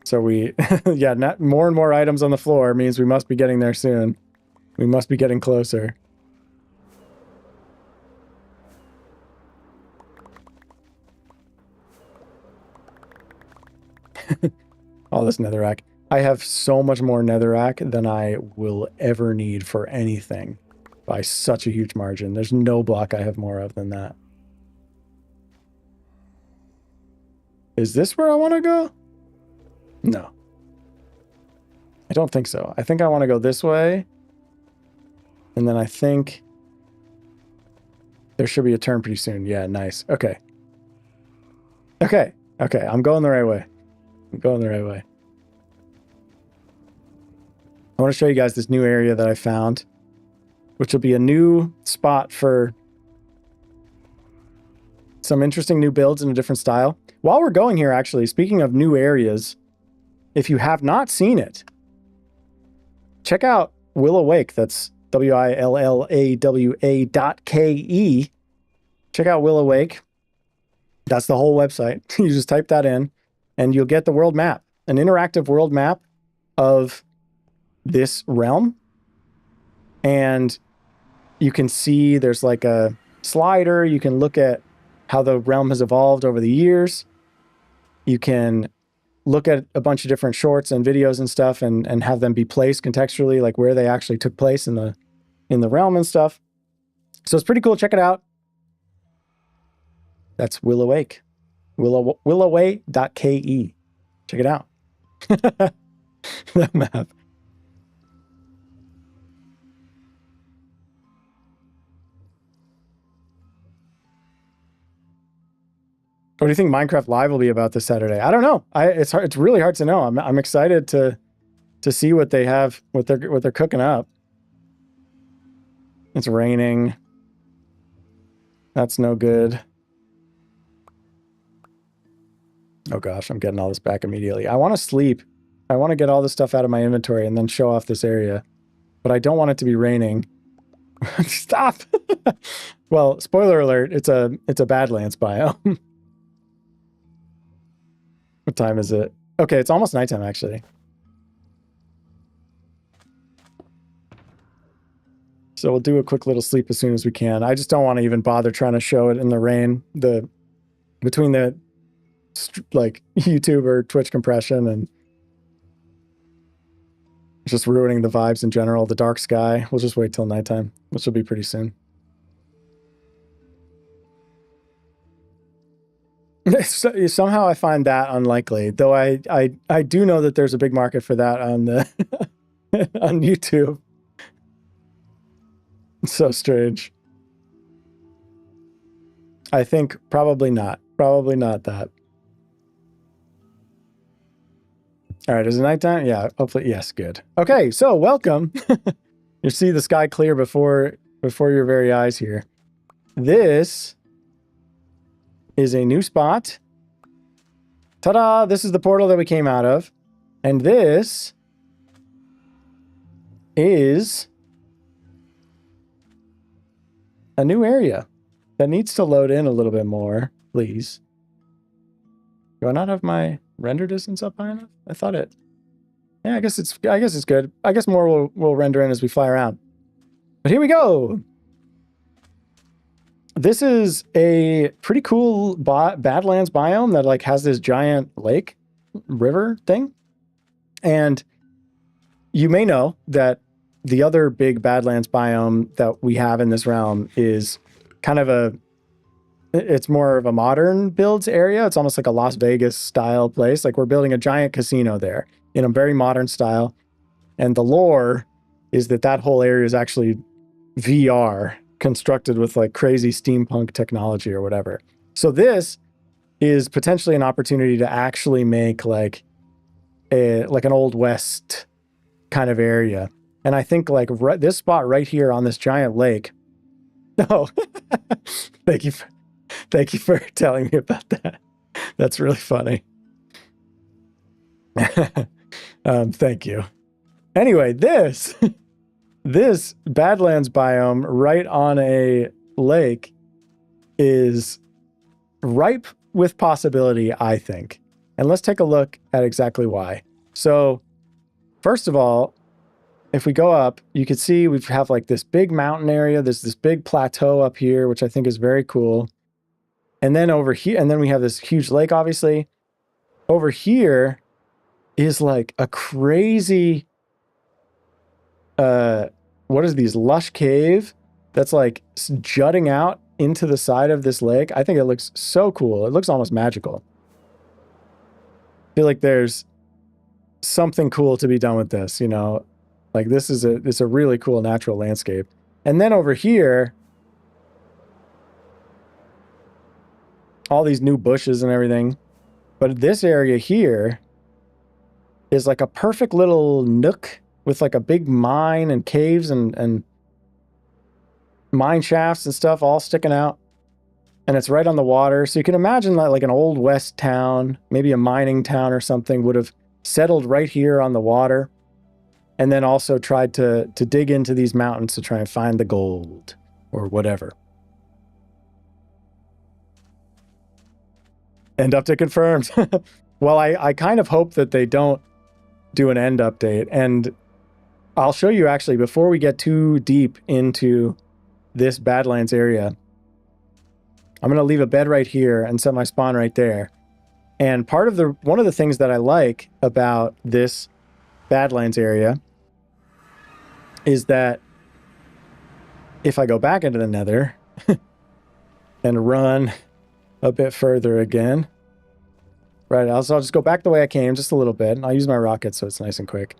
So yeah, more and more items on the floor means we must be getting there soon. We must be getting closer. All this netherrack. I have so much more netherrack than I will ever need for anything by such a huge margin. There's no block I have more of than that. Is this where I want to go? No. I don't think so. I think I want to go this way. And then I think there should be a turn pretty soon. Yeah, nice. Okay. Okay. Okay. I'm going the right way. I'm going the right way. I want to show you guys this new area that I found, which will be a new spot for some interesting new builds in a different style. While we're going here, actually, speaking of new areas, if you have not seen it, check out Willow Wake. That's WILLAWA.KE. Check out Willow Wake. That's the whole website. You just type that in and you'll get the world map, an interactive world map of this realm. And you can see there's like a slider. You can look at how the realm has evolved over the years. You can look at a bunch of different shorts and videos and stuff and have them be placed contextually, like where they actually took place in the realm and stuff. So it's pretty cool. Check it out. That's Willow Wake. Willowway.ke. Check it out. That map. What do you think Minecraft Live will be about this Saturday? I don't know. It's hard. It's really hard to know. I'm excited to see what they have, what they're cooking up. It's raining. That's no good. Oh gosh, I'm getting all this back immediately. I want to sleep. I want to get all this stuff out of my inventory and then show off this area. But I don't want it to be raining. Stop! Well, spoiler alert, it's a Badlands biome. What time is it? Okay, it's almost nighttime, actually. So we'll do a quick little sleep as soon as we can. I just don't want to even bother trying to show it in the rain. Between the like YouTube or Twitch compression and just ruining the vibes in general. The dark sky. We'll just wait till nighttime, which will be pretty soon. Somehow I find that unlikely, though I do know that there's a big market for that on the on YouTube. It's so strange. I think probably not. Probably not that. All right, is it nighttime? Yeah, hopefully, yes, good. Okay, so welcome. You see the sky clear before your very eyes here. This is a new spot. Ta-da! This is the portal that we came out of. And this is a new area that needs to load in a little bit more, please. Do I not have my render distance up high enough? I thought it. Yeah, I guess it's good. I guess more will render in as we fly around. But here we go. This is a pretty cool Badlands biome that like has this giant lake river thing. And you may know that the other big Badlands biome that we have in this realm is kind of it's more of a modern builds area. It's almost like a Las Vegas style place. Like we're building a giant casino there in a very modern style. And the lore is that whole area is actually VR, constructed with like crazy steampunk technology or whatever. So this is potentially an opportunity to actually make like an Old West kind of area. And I think like this spot right here on this giant lake. Oh, thank you for telling me about that. That's really funny. Thank you. Anyway, this Badlands biome right on a lake is ripe with possibility, I think. And let's take a look at exactly why. So, first of all, if we go up, you can see we have like this big mountain area. There's this big plateau up here, which I think is very cool. And then over here, and then we have this huge lake, obviously. Over here, is like a crazy, what is these, lush cave that's like jutting out into the side of this lake. I think it looks so cool. It looks almost magical. I feel like there's something cool to be done with this, you know, like this is a really cool natural landscape. And then over here, all these new bushes and everything. But this area here is like a perfect little nook with like a big mine and caves and mine shafts and stuff all sticking out. And it's right on the water. So you can imagine that like an old west town, maybe a mining town or something, would have settled right here on the water. And then also tried to dig into these mountains to try and find the gold or whatever. End update confirmed. Well, I kind of hope that they don't do an end update. And I'll show you actually, before we get too deep into this Badlands area, I'm going to leave a bed right here and set my spawn right there. And one of the things that I like about this Badlands area is that if I go back into the Nether and run a bit further again, right, so I'll just go back the way I came just a little bit, and I'll use my rocket so it's nice and quick.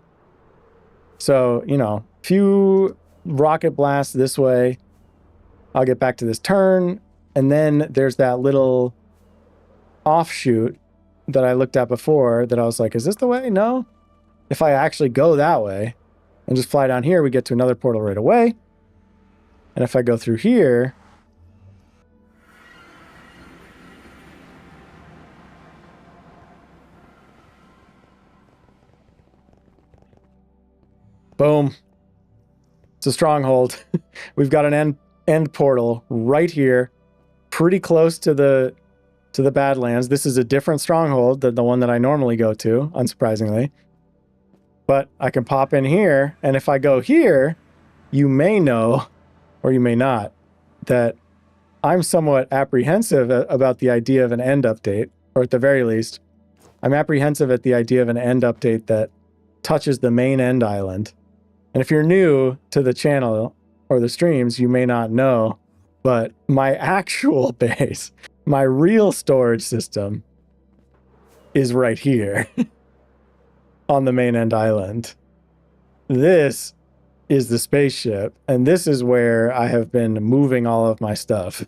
So, you know, few rocket blasts this way, I'll get back to this turn, and then there's that little offshoot that I looked at before that I was like, is this the way? No. If I actually go that way and just fly down here, we get to another portal right away. And if I go through here, boom. It's a stronghold. We've got an end portal right here, pretty close to the Badlands. This is a different stronghold than the one that I normally go to, unsurprisingly. But I can pop in here, and if I go here, you may know, or you may not, that I'm somewhat apprehensive about the idea of an end update, or at the very least, I'm apprehensive at the idea of an end update that touches the main end island. And if you're new to the channel or the streams, you may not know, but my actual base, my real storage system, is right here on the main end island. This is the spaceship, and this is where I have been moving all of my stuff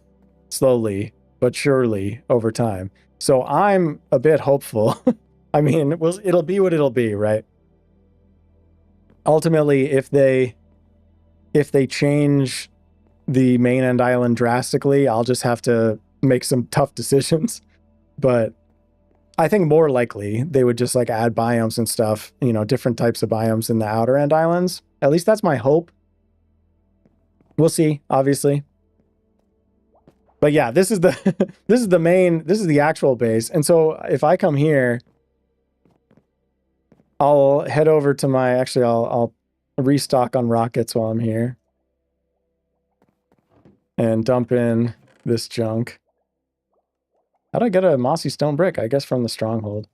slowly but surely over time. So I'm a bit hopeful. I mean, it'll be what it'll be, right? Ultimately, if they change the main end island drastically, I'll just have to make some tough decisions. But I think more likely they would just like add biomes and stuff, you know, different types of biomes in the outer end islands. At least that's my hope. We'll see, obviously. But yeah, this is the this is the actual base. And so if I come here, I'll head over to my, actually I'll restock on rockets while I'm here and dump in this junk. How'd I get a mossy stone brick? I guess from the stronghold.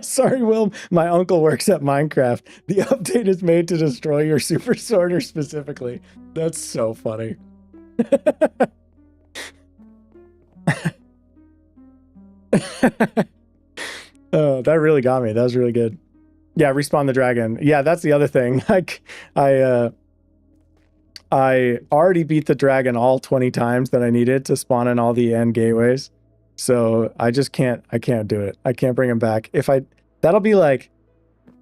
Sorry, Will. My uncle works at Minecraft. The update is made to destroy your super sorter specifically. That's so funny. Oh, that really got me. That was really good. Yeah, respawn the dragon. Yeah, that's the other thing. Like, I already beat the dragon all 20 times that I needed to spawn in all the end gateways. So I can't do it. I can't bring him back. That'll be like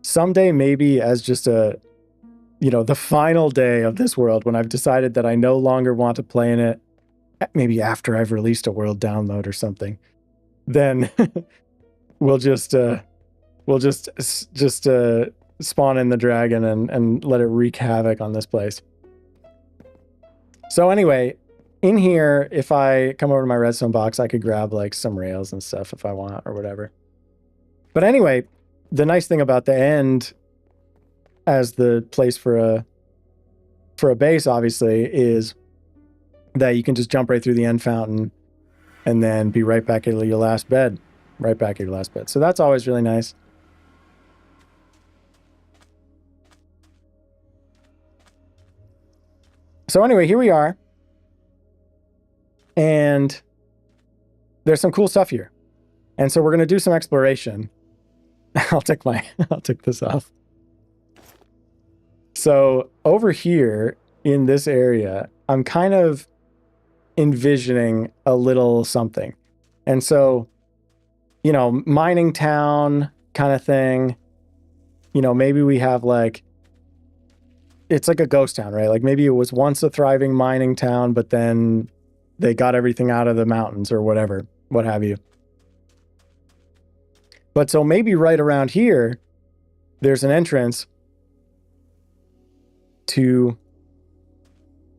someday, maybe as just a, you know, the final day of this world when I've decided that I no longer want to play in it. Maybe after I've released a world download or something, then we'll just spawn in the dragon and let it wreak havoc on this place. So anyway, in here, if I come over to my redstone box, I could grab like some rails and stuff if I want or whatever. But anyway, the nice thing about the end as the place for a base, obviously, is that you can just jump right through the end fountain and then be right back at your last bed. right back at your last bit. So that's always really nice. So anyway, here we are. And there's some cool stuff here. And so we're going to do some exploration. I'll take this off. So over here in this area, I'm kind of envisioning a little something. And so, you know, mining town kind of thing, you know, maybe we have like, it's like a ghost town, right? Like maybe it was once a thriving mining town, but then they got everything out of the mountains or whatever, what have you. But so maybe right around here, there's an entrance to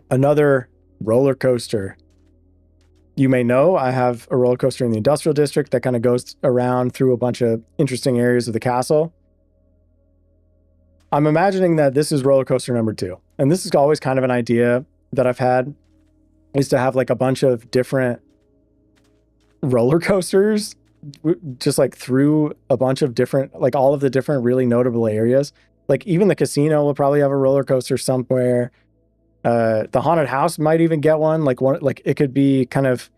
another roller coaster. You may know I have a roller coaster in the industrial district that kind of goes around through a bunch of interesting areas of the castle. I'm imagining that this is roller coaster number 2. And this is always kind of an idea that I've had, is to have like a bunch of different roller coasters just like through a bunch of different, like all of the different really notable areas. Like even the casino will probably have a roller coaster somewhere. The haunted house might even get one. Like it could be kind of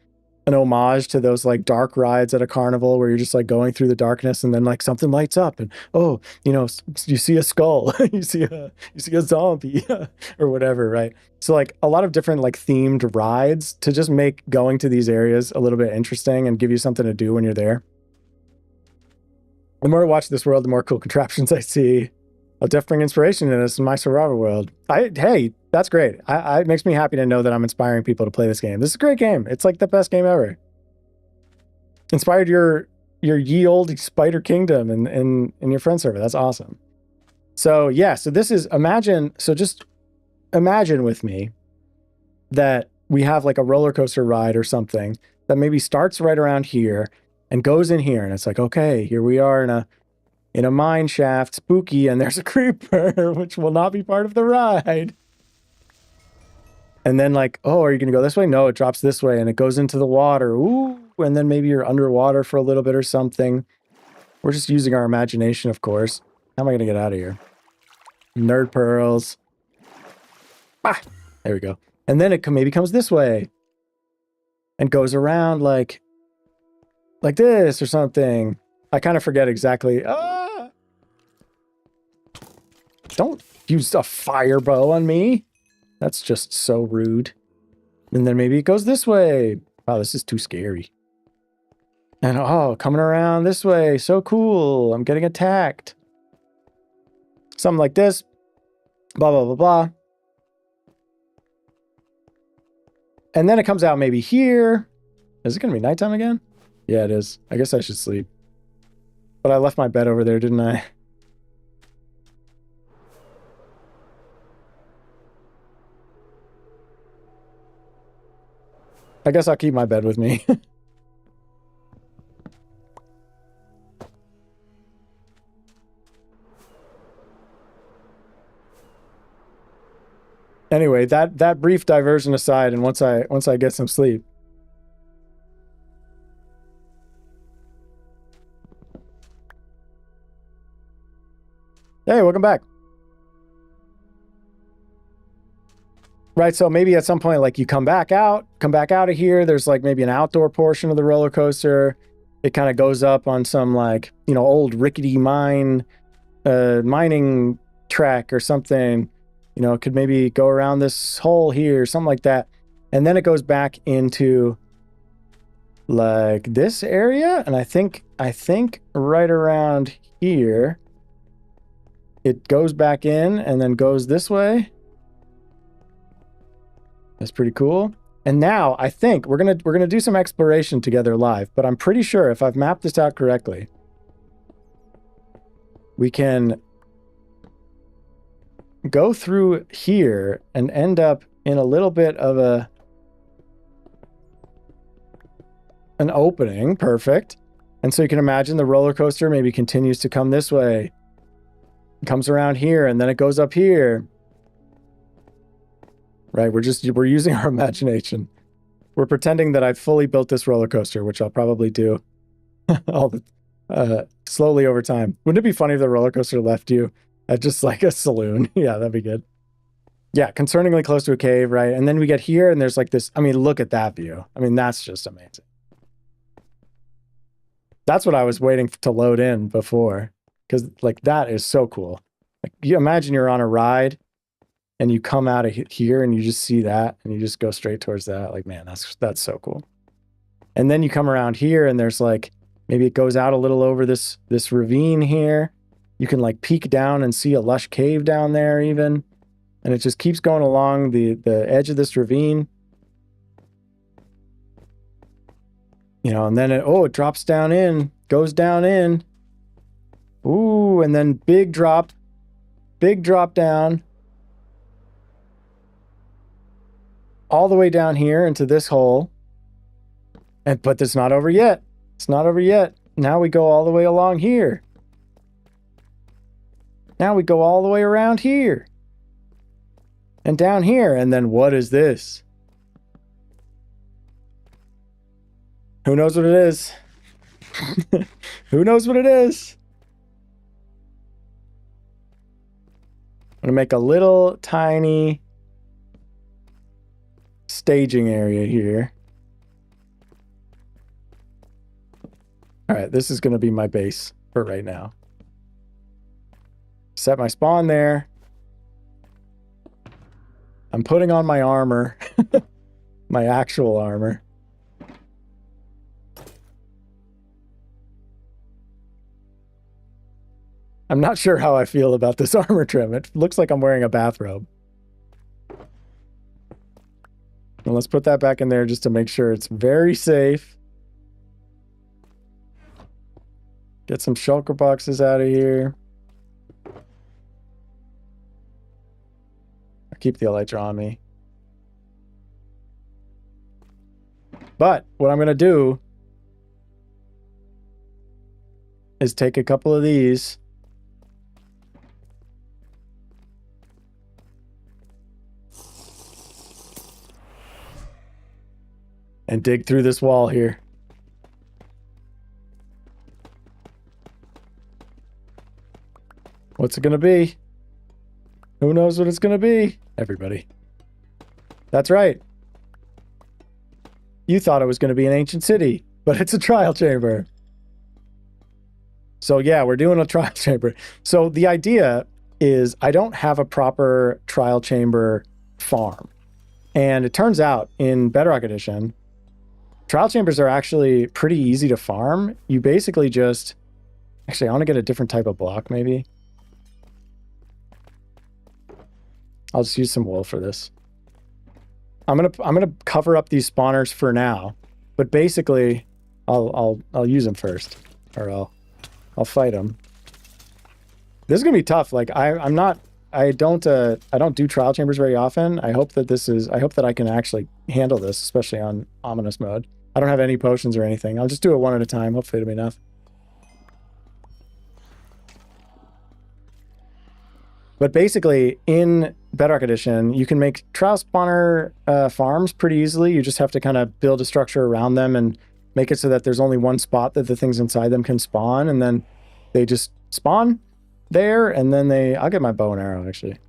an homage to those like dark rides at a carnival where you're just like going through the darkness and then like something lights up and, oh, you know, you see a skull, you see a zombie or whatever, right? So like a lot of different like themed rides to just make going to these areas a little bit interesting and give you something to do when you're there. The more I watch this world, the more cool contraptions I see. I'll definitely bring inspiration in this in my survival world. Hey, that's great. It makes me happy to know that I'm inspiring people to play this game. This is a great game. It's like the best game ever. Inspired your ye olde Spider Kingdom in your friend server. That's awesome. So yeah, so this is just imagine with me that we have like a roller coaster ride or something that maybe starts right around here and goes in here, and it's like, okay, here we are in a mine shaft, spooky, and there's a creeper, which will not be part of the ride. And then like, oh, are you going to go this way? No, it drops this way, and it goes into the water. Ooh, and then maybe you're underwater for a little bit or something. We're just using our imagination, of course. How am I going to get out of here? Nerd pearls. Ah, there we go. And then it maybe comes this way and goes around like this or something. I kind of forget exactly. Don't use a fire bow on me. That's just so rude. And then maybe it goes this way. Wow, this is too scary. And oh, coming around this way. So cool. I'm getting attacked. Something like this. Blah, blah, blah, blah. And then it comes out maybe here. Is it going to be nighttime again? Yeah, it is. I guess I should sleep. But I left my bed over there, didn't I? I guess I'll keep my bed with me. Anyway, that brief diversion aside, and once I get some sleep. Hey, welcome back. Right, so maybe at some point, like you come back out of here. There's like maybe an outdoor portion of the roller coaster. It kind of goes up on some like, you know, old rickety mining track or something. You know, it could maybe go around this hole here, something like that. And then it goes back into like this area. And I think right around here, it goes back in and then goes this way. That's pretty cool. And now I think we're gonna do some exploration together live, but I'm pretty sure if I've mapped this out correctly, we can go through here and end up in a little bit of an opening. Perfect. And so you can imagine the roller coaster maybe continues to come this way. It comes around here and then it goes up here. Right, we're using our imagination. We're pretending that I've fully built this roller coaster, which I'll probably do. all the slowly over time. Wouldn't it be funny if the roller coaster left you at just like a saloon? Yeah, that'd be good. Yeah, concerningly close to a cave, right? And then we get here and there's like this, I mean, look at that view. I mean, that's just amazing. That's what I was waiting to load in before, because like that is so cool. Like you imagine you're on a ride and you come out of here and you just see that and you just go straight towards that. Like, man, that's so cool. And then you come around here and there's like, maybe it goes out a little over this ravine here. You can like peek down and see a lush cave down there even. And it just keeps going along the edge of this ravine. You know, and then it drops down in, goes down in. Ooh, and then big drop down. All the way down here into this hole. But it's not over yet. It's not over yet. Now we go all the way along here. Now we go all the way around here. And down here. And then what is this? Who knows what it is? Who knows what it is? I'm going to make a little tiny staging area here. All right, this is going to be my base for right now. Set my spawn there. I'm putting on my armor. My actual armor. I'm not sure how I feel about this armor trim. It looks like I'm wearing a bathrobe. And let's put that back in there just to make sure it's very safe. Get some shulker boxes out of here. I'll keep the elytra on me. But what I'm going to do is take a couple of these. And dig through this wall here. What's it going to be? Who knows what it's going to be? Everybody. That's right. You thought it was going to be an ancient city, but it's a trial chamber. So yeah, we're doing a trial chamber. So the idea is I don't have a proper trial chamber farm. And it turns out in Bedrock Edition, trial chambers are actually pretty easy to farm. You basically just... Actually, I want to get a different type of block, maybe. I'll just use some wool for this. I'm gonna cover up these spawners for now, but basically, I'll use them first, or I'll fight them. This is gonna be tough. Like I don't do trial chambers very often. I hope that I can actually handle this, especially on ominous mode. I don't have any potions or anything. I'll just do it one at a time. Hopefully it'll be enough. But basically, in Bedrock Edition, you can make trial spawner farms pretty easily. You just have to kind of build a structure around them and make it so that there's only one spot that the things inside them can spawn, and then they just spawn there, and then I'll get my bow and arrow, actually.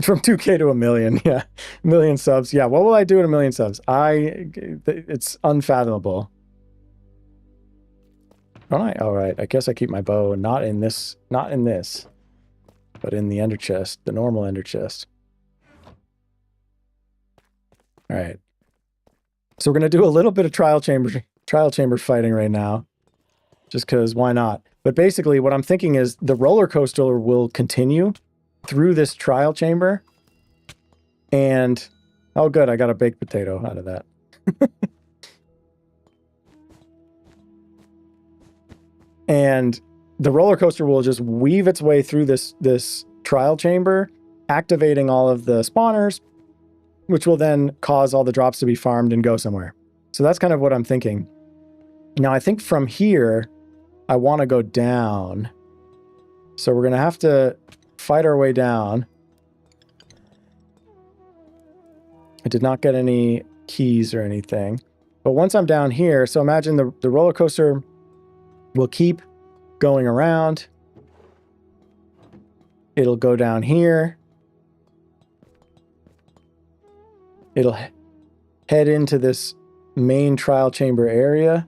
From 2K to 1 million, yeah. 1 million subs. Yeah, what will I do at 1 million subs? It's unfathomable. Don't I? All right. I guess I keep my bow not in this, but in the ender chest, the normal ender chest. All right. So we're going to do a little bit of trial chamber fighting right now, just because why not? But basically what I'm thinking is the roller coaster will continue through this trial chamber. And, oh good, I got a baked potato out of that. And the roller coaster will just weave its way through this trial chamber, activating all of the spawners, which will then cause all the drops to be farmed and go somewhere. So that's kind of what I'm thinking. Now, I think from here, I want to go down. So we're going to have to fight our way down. I did not get any keys or anything. But once I'm down here, so imagine the roller coaster will keep going around. It'll go down here. It'll head into this main trial chamber area.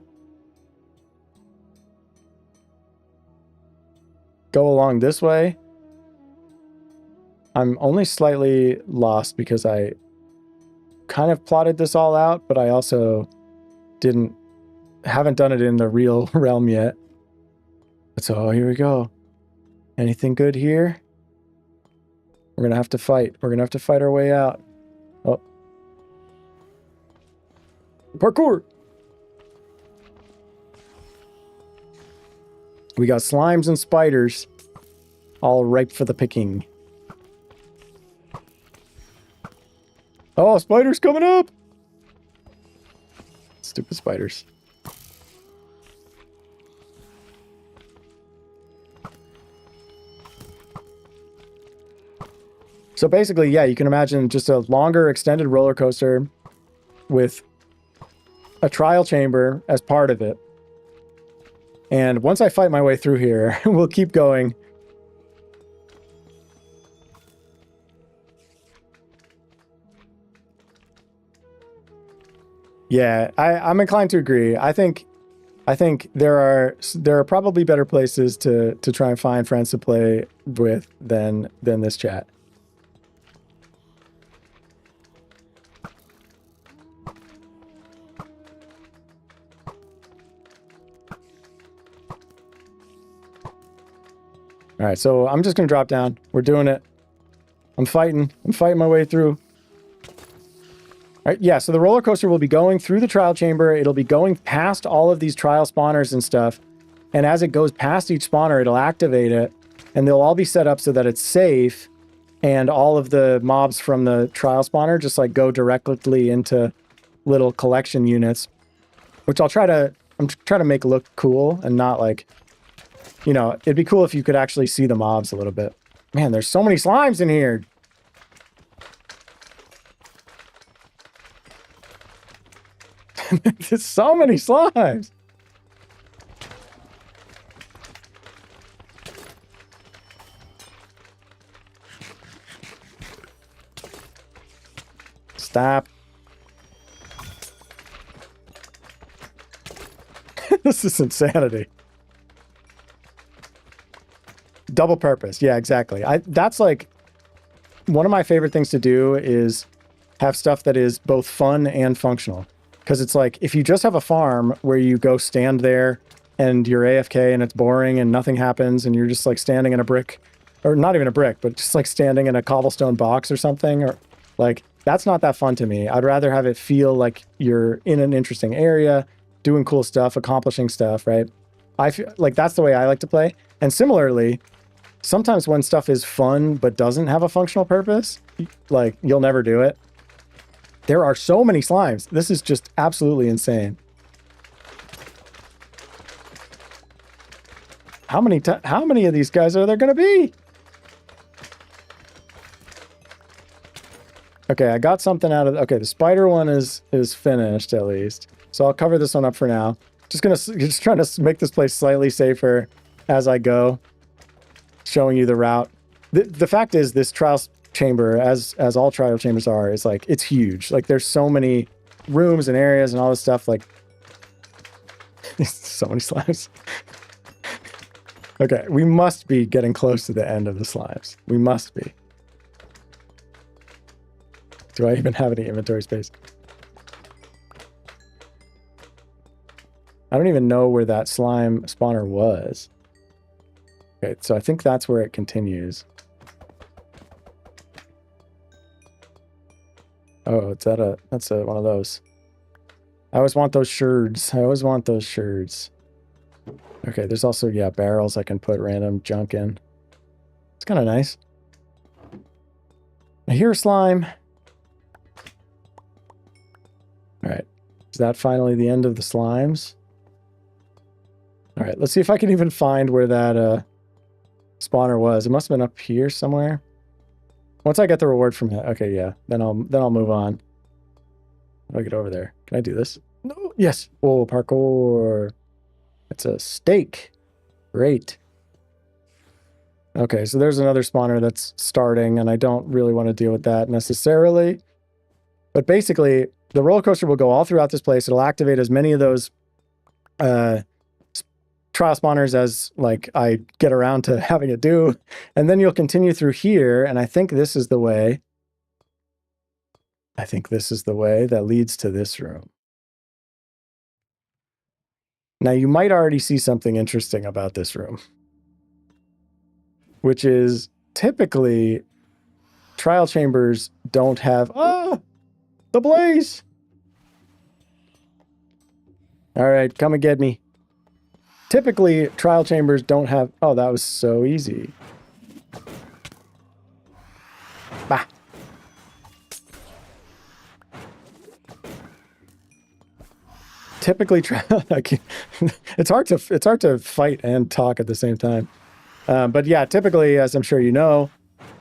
Go along this way. I'm only slightly lost because I kind of plotted this all out, but I also haven't done it in the real realm yet. So here we go. Anything good here? We're gonna have to fight. We're gonna have to fight our way out. Oh. Parkour! We got slimes and spiders all ripe for the picking. Oh, spiders coming up! Stupid spiders. So basically, yeah, you can imagine just a longer extended roller coaster with a trial chamber as part of it. And once I fight my way through here, we'll keep going. Yeah, I'm inclined to agree. I think there are probably better places to try and find friends to play with than this chat. All right, so I'm just gonna drop down. We're doing it. I'm fighting my way through. All right, yeah, so the roller coaster will be going through the trial chamber. It'll be going past all of these trial spawners and stuff. And as it goes past each spawner, it'll activate it. And they'll all be set up so that it's safe. And all of the mobs from the trial spawner just like go directly into little collection units. Which I'm trying to make look cool and not like, you know, it'd be cool if you could actually see the mobs a little bit. Man, there's so many slimes in here. There's so many slimes. Stop. This is insanity. Double purpose. Yeah, exactly. That's like one of my favorite things to do is have stuff that is both fun and functional. Because it's like, if you just have a farm where you go stand there and you're AFK and it's boring and nothing happens and you're just like standing in a brick, or not even a brick, but just like standing in a cobblestone box or something, or like, that's not that fun to me. I'd rather have it feel like you're in an interesting area, doing cool stuff, accomplishing stuff, right? I feel like that's the way I like to play. And similarly, sometimes when stuff is fun but doesn't have a functional purpose, like you'll never do it. There are so many slimes. This is just absolutely insane. How many of these guys are there going to be? Okay, I got something out of... Okay, the spider one is finished at least. So I'll cover this one up for now. Just trying to make this place slightly safer as I go. Showing you the route. The fact is, this trial chamber, as all trial chambers are, is like, it's huge. Like, there's so many rooms and areas and all this stuff. Like, so many slimes. Okay, we must be getting close to the end of the slimes. We must be. Do I even have any inventory space? I don't even know where that slime spawner was. Okay, so I think that's where it continues. Oh, that's one of those. I always want those sherds. I always want those sherds. Okay, there's also, yeah, barrels I can put random junk in. It's kind of nice. I hear slime. All right, is that finally the end of the slimes? All right, let's see if I can even find where that spawner was. It must have been up here somewhere. Once I get the reward from it, okay, yeah, then I'll move on. How do I get over there? Can I do this? No, yes. Oh, parkour. That's a steak. Great. Okay, so there's another spawner that's starting, and I don't really want to deal with that necessarily. But basically, the roller coaster will go all throughout this place. It'll activate as many of those trial spawners as like I get around to having it do. And then you'll continue through here, and I think this is the way. I think this is the way that leads to this room. Now, you might already see something interesting about this room, which is typically trial chambers don't have... Oh, the blaze! All right, come and get me. Typically, trial chambers don't have... Oh, that was so easy. Bah. Typically, it's hard to fight and talk at the same time. But yeah, typically, as I'm sure you know,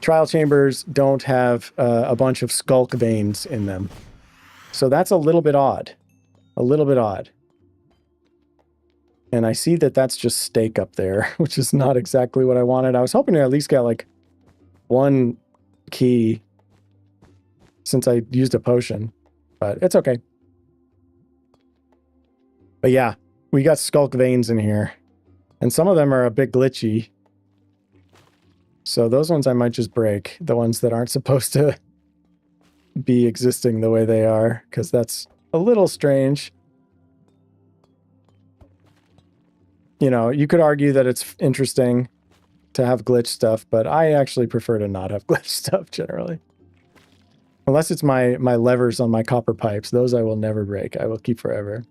trial chambers don't have a bunch of skulk veins in them. So that's a little bit odd. A little bit odd. And I see that that's just steak up there, which is not exactly what I wanted. I was hoping to at least get like one key since I used a potion, but it's okay. But yeah, we got skulk veins in here, and some of them are a bit glitchy. So those ones I might just break, the ones that aren't supposed to be existing the way they are, because that's a little strange. You know, you could argue that it's interesting to have glitch stuff, but I actually prefer to not have glitch stuff generally. Unless it's my levers on my copper pipes. Those I will never break. I will keep forever.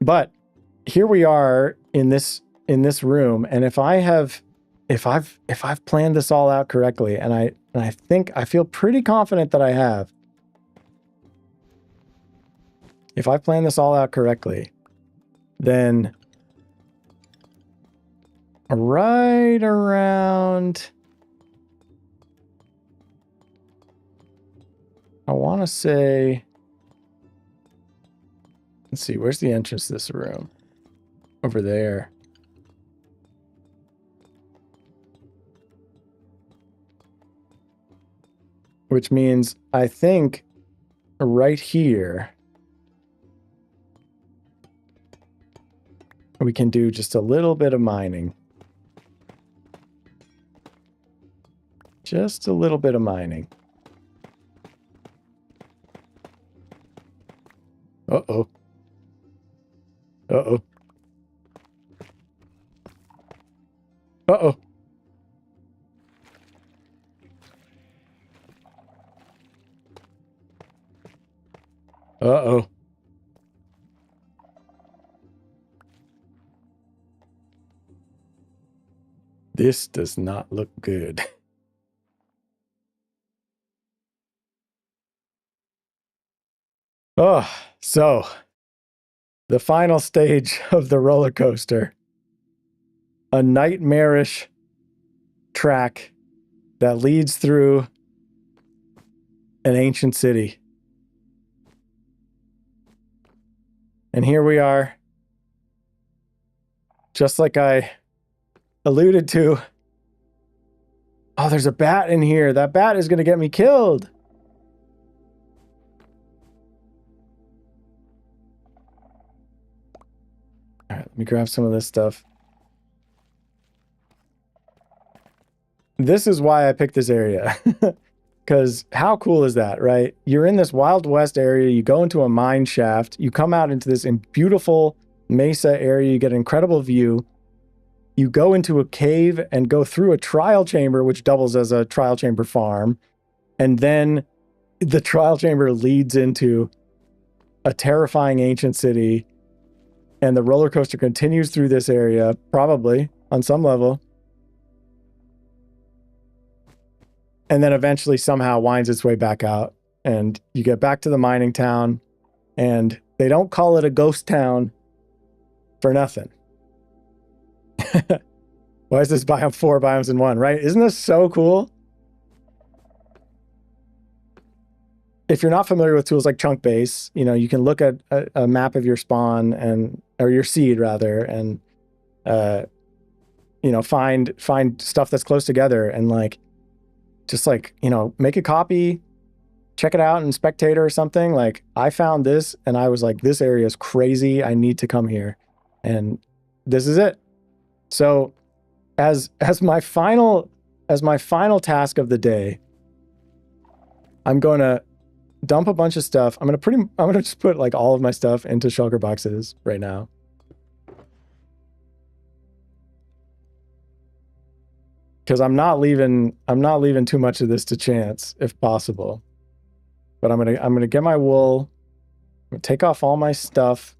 But here we are in this room, and if I've planned this all out correctly, and I think I feel pretty confident that I have. If I plan this all out correctly, then right around, I want to say, let's see, where's the entrance to this room? Over there. Which means I think right here we can do just a little bit of mining. Just a little bit of mining. Uh-oh. Uh-oh. Uh-oh. Uh-oh. This does not look good. Oh, so the final stage of the roller coaster. A nightmarish track that leads through an ancient city. And here we are. Just like I alluded to. Oh, there's a bat in here. That bat is going to get me killed. All right, let me grab some of this stuff. This is why I picked this area. Because how cool is that, right? You're in this Wild West area. You go into a mine shaft. You come out into this beautiful mesa area. You get an incredible view. You go into a cave and go through a trial chamber, which doubles as a trial chamber farm. And then the trial chamber leads into a terrifying ancient city. And the roller coaster continues through this area, probably on some level. And then eventually somehow winds its way back out. And you get back to the mining town. And they don't call it a ghost town for nothing. Why is this biome 4 biomes in 1, right? Isn't this so cool? if you're not familiar with tools like chunk base, you know, you can look at a map of your spawn or your seed rather, and you know, find stuff that's close together and like, just like, you know, make a copy, check it out in Spectator or something. Like I found this and I was like, this area is crazy. I need to come here. And this is it. So as my final task of the day, I'm going to dump a bunch of stuff. I'm going to just put like all of my stuff into shulker boxes right now. Because I'm not leaving too much of this to chance if possible. But I'm gonna get my wool. I'm gonna take off all my stuff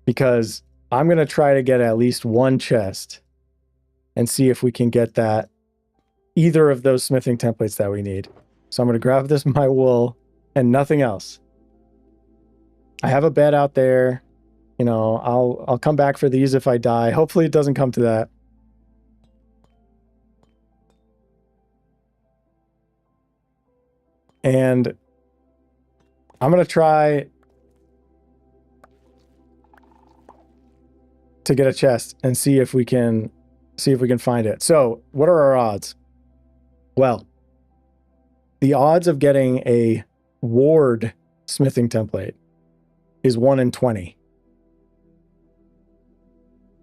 because I'm gonna try to get at least one chest and see if we can get that either of those smithing templates that we need. So I'm gonna grab my wool and nothing else. I have a bed out there. You know, I'll come back for these if I die. Hopefully it doesn't come to that. And I'm going to try to get a chest and see if we can find it. So, what are our odds? Well, the odds of getting a ward smithing template is 1 in 20.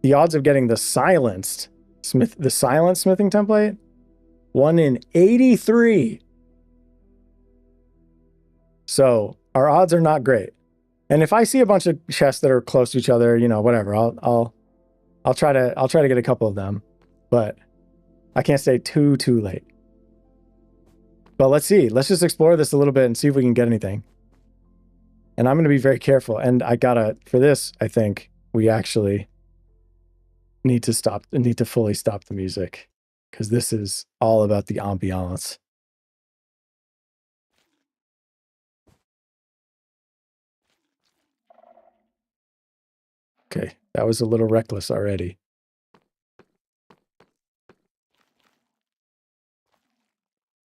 The odds of getting the silenced smithing template, 1 in 83. So our odds are not great. And if I see a bunch of chests that are close to each other, you know, whatever, I'll try to get a couple of them, but I can't stay too late. But let's see. Let's just explore this a little bit and see if we can get anything. And I'm going to be very careful. And for this, I think we actually need to fully stop the music because this is all about the ambiance. Okay, that was a little reckless already.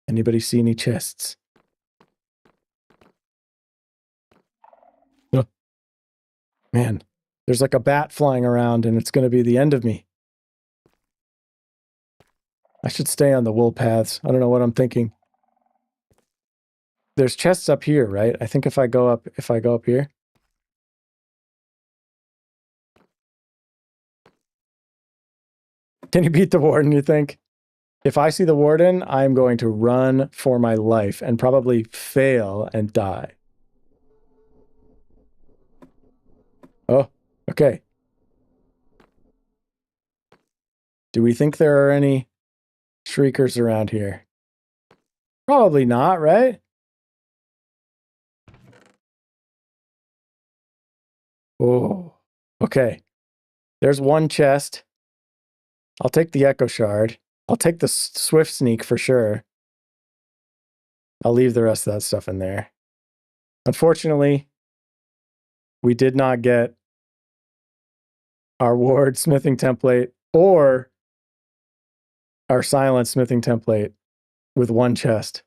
Anybody see any chests? Oh, man, there's like a bat flying around and it's going to be the end of me. I should stay on the wool paths. I don't know what I'm thinking. There's chests up here, right? I think if I go up here. Can you beat the warden, you think? If I see the warden, I'm going to run for my life and probably fail and die. Oh, okay. Do we think there are any shriekers around here? Probably not, right? Oh, okay. There's one chest. I'll take the echo shard. I'll take the swift sneak for sure. I'll leave the rest of that stuff in there. Unfortunately, we did not get our ward smithing template or our silent smithing template with one chest.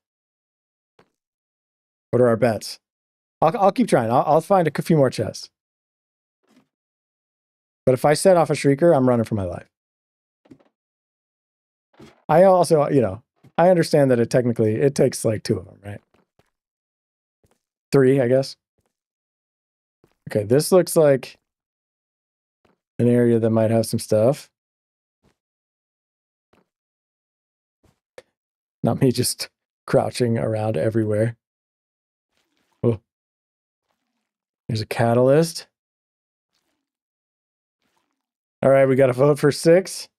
What are our bets? I'll keep trying. I'll find a few more chests. But if I set off a shrieker, I'm running for my life. I also, you know, I understand that it takes like 2 of them, right? 3, I guess. Okay, this looks like an area that might have some stuff. Not me just crouching around everywhere. Oh, there's a catalyst. All right, we got to vote for 6.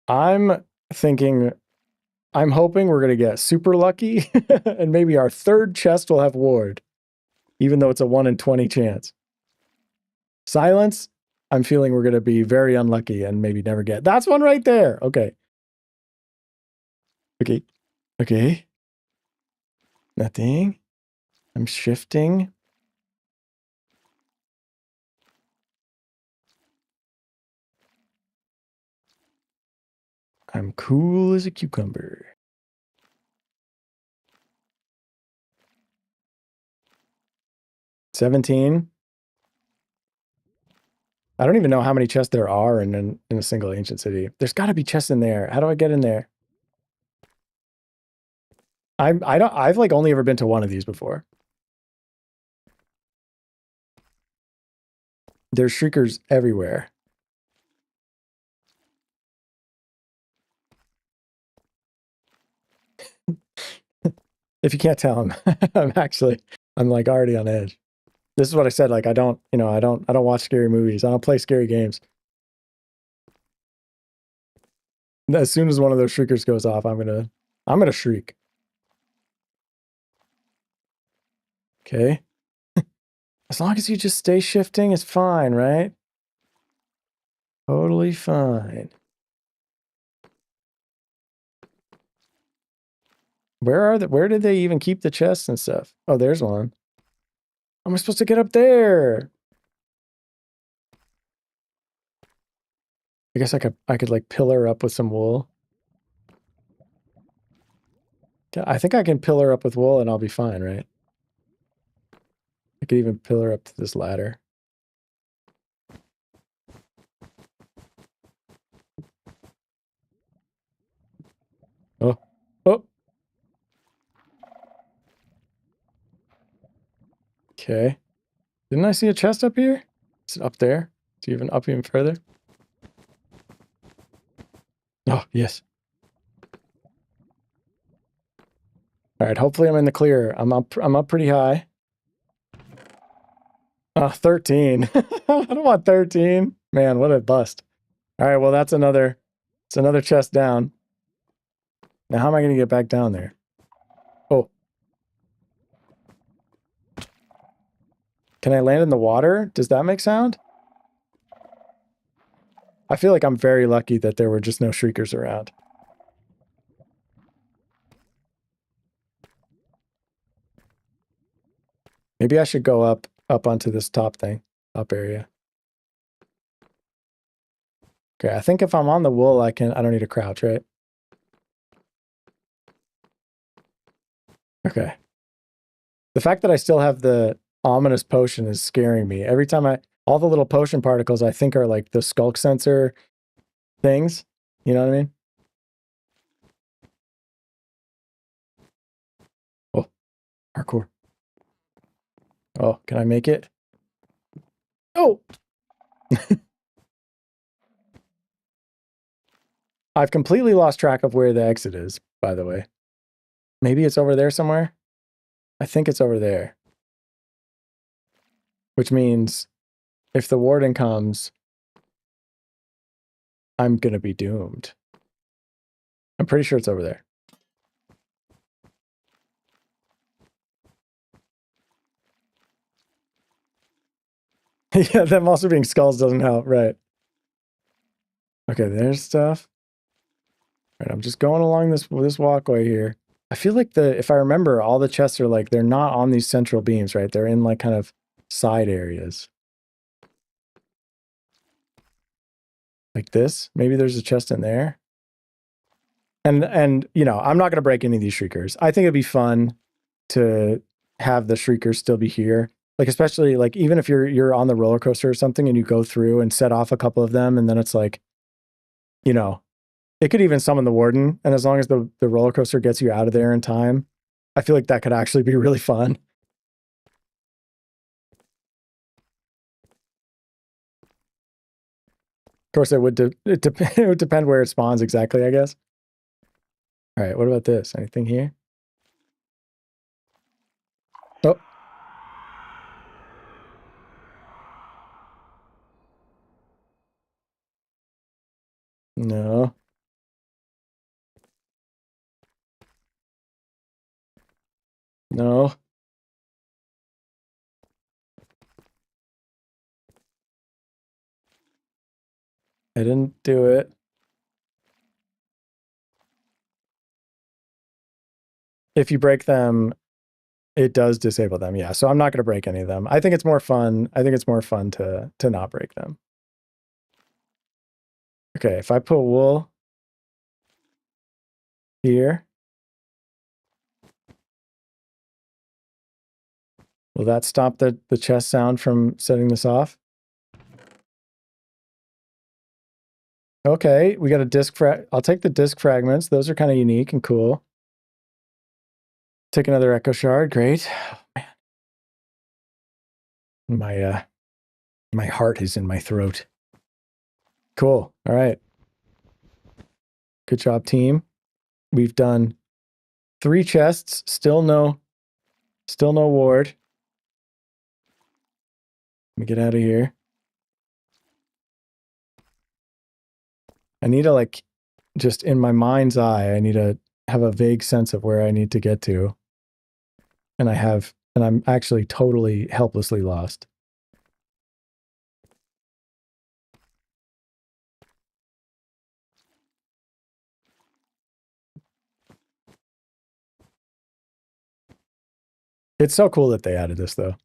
I'm hoping we're going to get super lucky and maybe our 3rd chest will have ward, even though it's a 1 in 20 chance. Silence, I'm feeling we're going to be very unlucky and maybe never get. That's one right there. Okay. Okay. Nothing. I'm shifting. I'm cool as a cucumber. 17. I don't even know how many chests there are in a single ancient city. There's got to be chests in there. How do I get in there? I've like only ever been to one of these before. There's shriekers everywhere. If you can't tell, I'm like already on edge. This is what I said. Like I don't watch scary movies. I don't play scary games. As soon as one of those shriekers goes off, I'm gonna shriek. Okay. As long as you just stay shifting, it's fine, right? Totally fine. Where did they even keep the chests and stuff? Oh, there's one. How am I supposed to get up there? I guess I could like pillar up with some wool. I think I can pillar up with wool and I'll be fine, right? I could even pillar up to this ladder. Oh. Oh. Okay. Didn't I see a chest up here? Is it up there? Is it even up even further? Oh, yes. All right, hopefully I'm in the clear. I'm up pretty high. 13. I don't want 13. Man, what a bust. All right, well it's another chest down. Now how am I going to get back down there? Oh. Can I land in the water? Does that make sound? I feel like I'm very lucky that there were just no shriekers around. Maybe I should go up onto this top thing, up area. Okay, I think if I'm on the wool, I don't need to crouch, right? Okay. The fact that I still have the ominous potion is scaring me. Every time all the little potion particles I think are like the skulk sensor things. You know what I mean? Oh, parkour. Oh, can I make it? Oh! I've completely lost track of where the exit is, by the way. Maybe it's over there somewhere? I think it's over there. Which means if the warden comes, I'm gonna be doomed. I'm pretty sure it's over there. Yeah, them also being skulls doesn't help, right? Okay, there's stuff. All right, I'm just going along this walkway here. I feel like if I remember, all the chests are like, they're not on these central beams, right? They're in like kind of side areas. Like this. Maybe there's a chest in there. And you know, I'm not going to break any of these shriekers. I think it'd be fun to have the shriekers still be here. Like, especially like, even if you're on the roller coaster or something and you go through and set off a couple of them, and then it's like, you know, it could even summon the warden. And as long as the roller coaster gets you out of there in time, I feel like that could actually be really fun. Of course, it would it would depend where it spawns exactly, I guess. All right, what about this? Anything here? Oh. No. No. I didn't do it. If you break them, it does disable them. Yeah, so I'm not going to break any of them. I think it's more fun. I think it's more fun to not break them. Okay, if I put wool here. Will that stop the chest sound from setting this off? Okay, we got a disc I'll take the disc fragments. Those are kind of unique and cool. Take another echo shard. Great. Oh, man. My heart is in my throat. Cool. All right. Good job, team. We've done 3 chests. Still no ward. Let me get out of here. I need to, like, just in my mind's eye, I need to have a vague sense of where I need to get to. And I'm actually totally helplessly lost. It's so cool that they added this, though.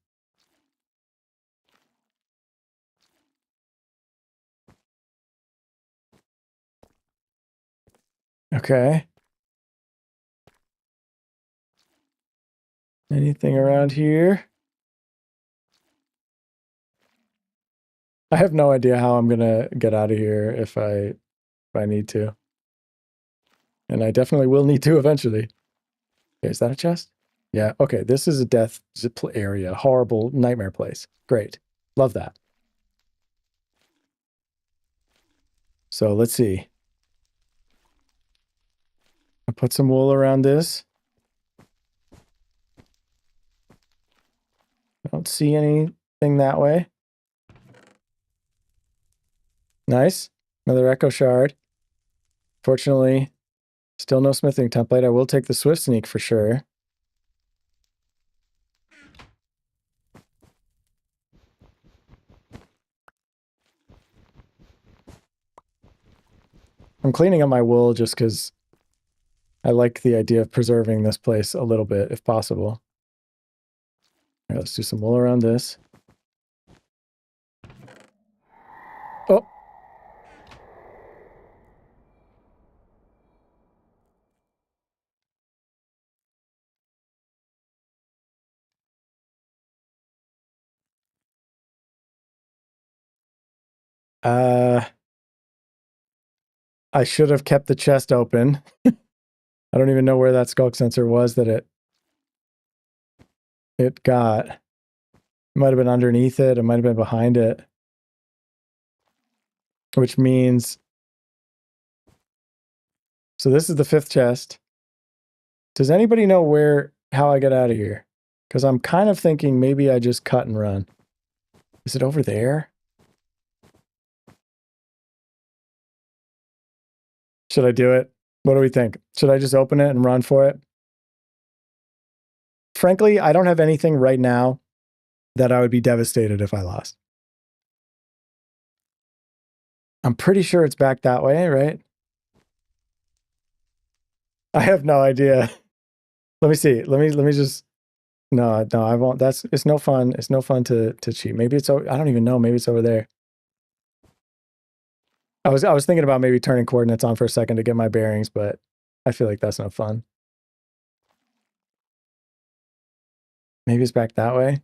Okay. Anything around here? I have no idea how I'm gonna get out of here if I need to. And I definitely will need to eventually. Okay, is that a chest? Yeah, okay, this is a death area. Horrible nightmare place. Great. Love that. So let's see. I'll put some wool around this. I don't see anything that way. Nice. Another echo shard. Fortunately, still no smithing template. I will take the swift sneak for sure. I'm cleaning up my wool just because I like the idea of preserving this place a little bit, if possible. All right, let's do some wool around this. Oh! I should have kept the chest open. I don't even know where that skulk sensor was that it got. It might have been underneath it. It might have been behind it. Which means... So this is the 5th chest. Does anybody know how I get out of here? Because I'm kind of thinking maybe I just cut and run. Is it over there? Should I do it? What do we think? Should I just open it and run for it? Frankly, I don't have anything right now that I would be devastated if I lost. I'm pretty sure it's back that way, right? I have no idea. Let me see. Let me just... No, I won't. It's no fun. It's no fun to cheat. Maybe it's over... I don't even know. Maybe it's over there. I was thinking about maybe turning coordinates on for a second to get my bearings, but I feel like that's no fun. Maybe it's back that way.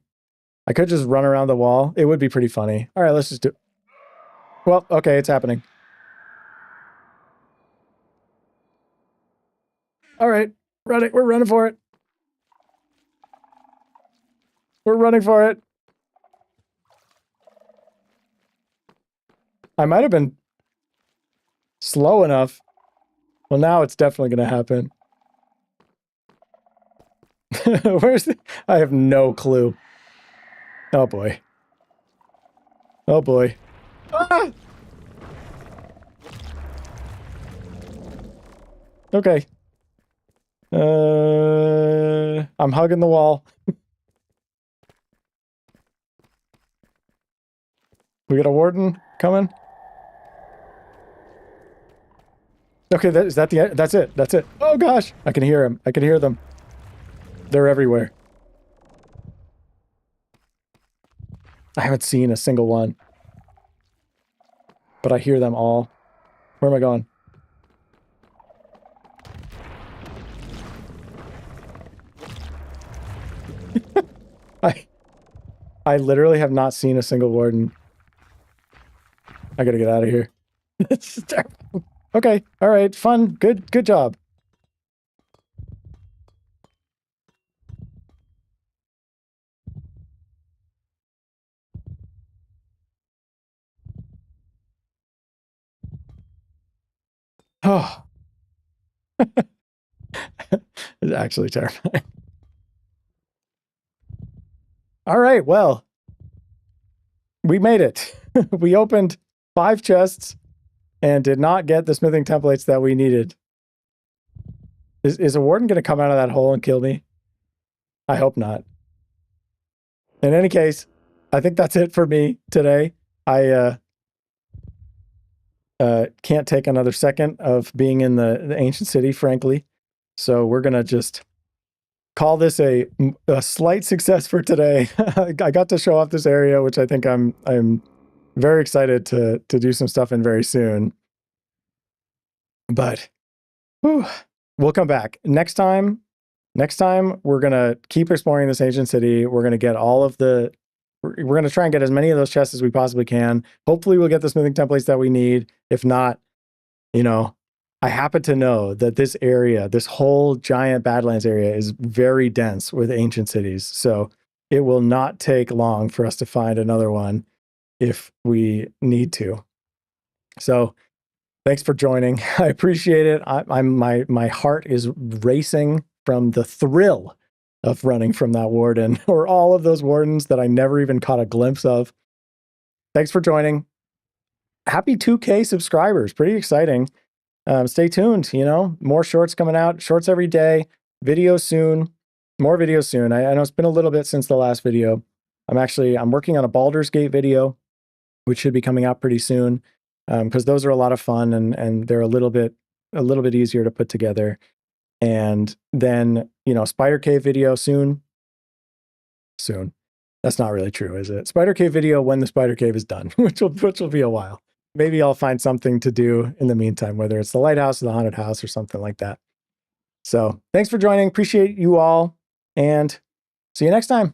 I could just run around the wall. It would be pretty funny. All right, let's just do... Well, okay, it's happening. All right, run it. We're running for it. We're running for it. I might have been slow enough. Well, now it's definitely going to happen. Where's the... I have no clue. Oh, boy. Oh, boy. Ah! Okay. I'm hugging the wall. We got a warden coming. Okay, is that the end? That's it. That's it. Oh gosh, I can hear him. I can hear them. They're everywhere. I haven't seen a single one, but I hear them all. Where am I going? I literally have not seen a single warden. I gotta get out of here. It's terrible. Okay, all right, fun, good job. Oh, it's actually terrifying. All right, well, we made it. We opened 5 chests and did not get the smithing templates that we needed. Is a warden going to come out of that hole and kill me? I hope not. In any case, I think that's it for me today. I can't take another second of being in the ancient city, frankly. So we're going to just call this a slight success for today. I got to show off this area, which I think I'm very excited to do some stuff in very soon. But whew, we'll come back next time. Next time, we're gonna keep exploring this ancient city. We're gonna get all of the. We're gonna try and get as many of those chests as we possibly can. Hopefully, we'll get the smithing templates that we need. If not, you know, I happen to know that this area, this whole giant Badlands area, is very dense with ancient cities. So it will not take long for us to find another one if we need to. So thanks for joining. I appreciate it. My heart is racing from the thrill of running from that warden or all of those wardens that I never even caught a glimpse of. Thanks for joining. Happy 2K subscribers. Pretty exciting. Stay tuned, more shorts coming out, shorts every day, videos soon, more videos soon. I know it's been a little bit since the last video. I'm working on a Baldur's Gate video, which should be coming out pretty soon, because those are a lot of fun and they're a little bit easier to put together. And then, Spider Cave video soon. That's not really true, is it? Spider Cave video when the Spider Cave is done, which will be a while. Maybe I'll find something to do in the meantime, whether it's the lighthouse or the haunted house or something like that. So thanks for joining. Appreciate you all. And see you next time.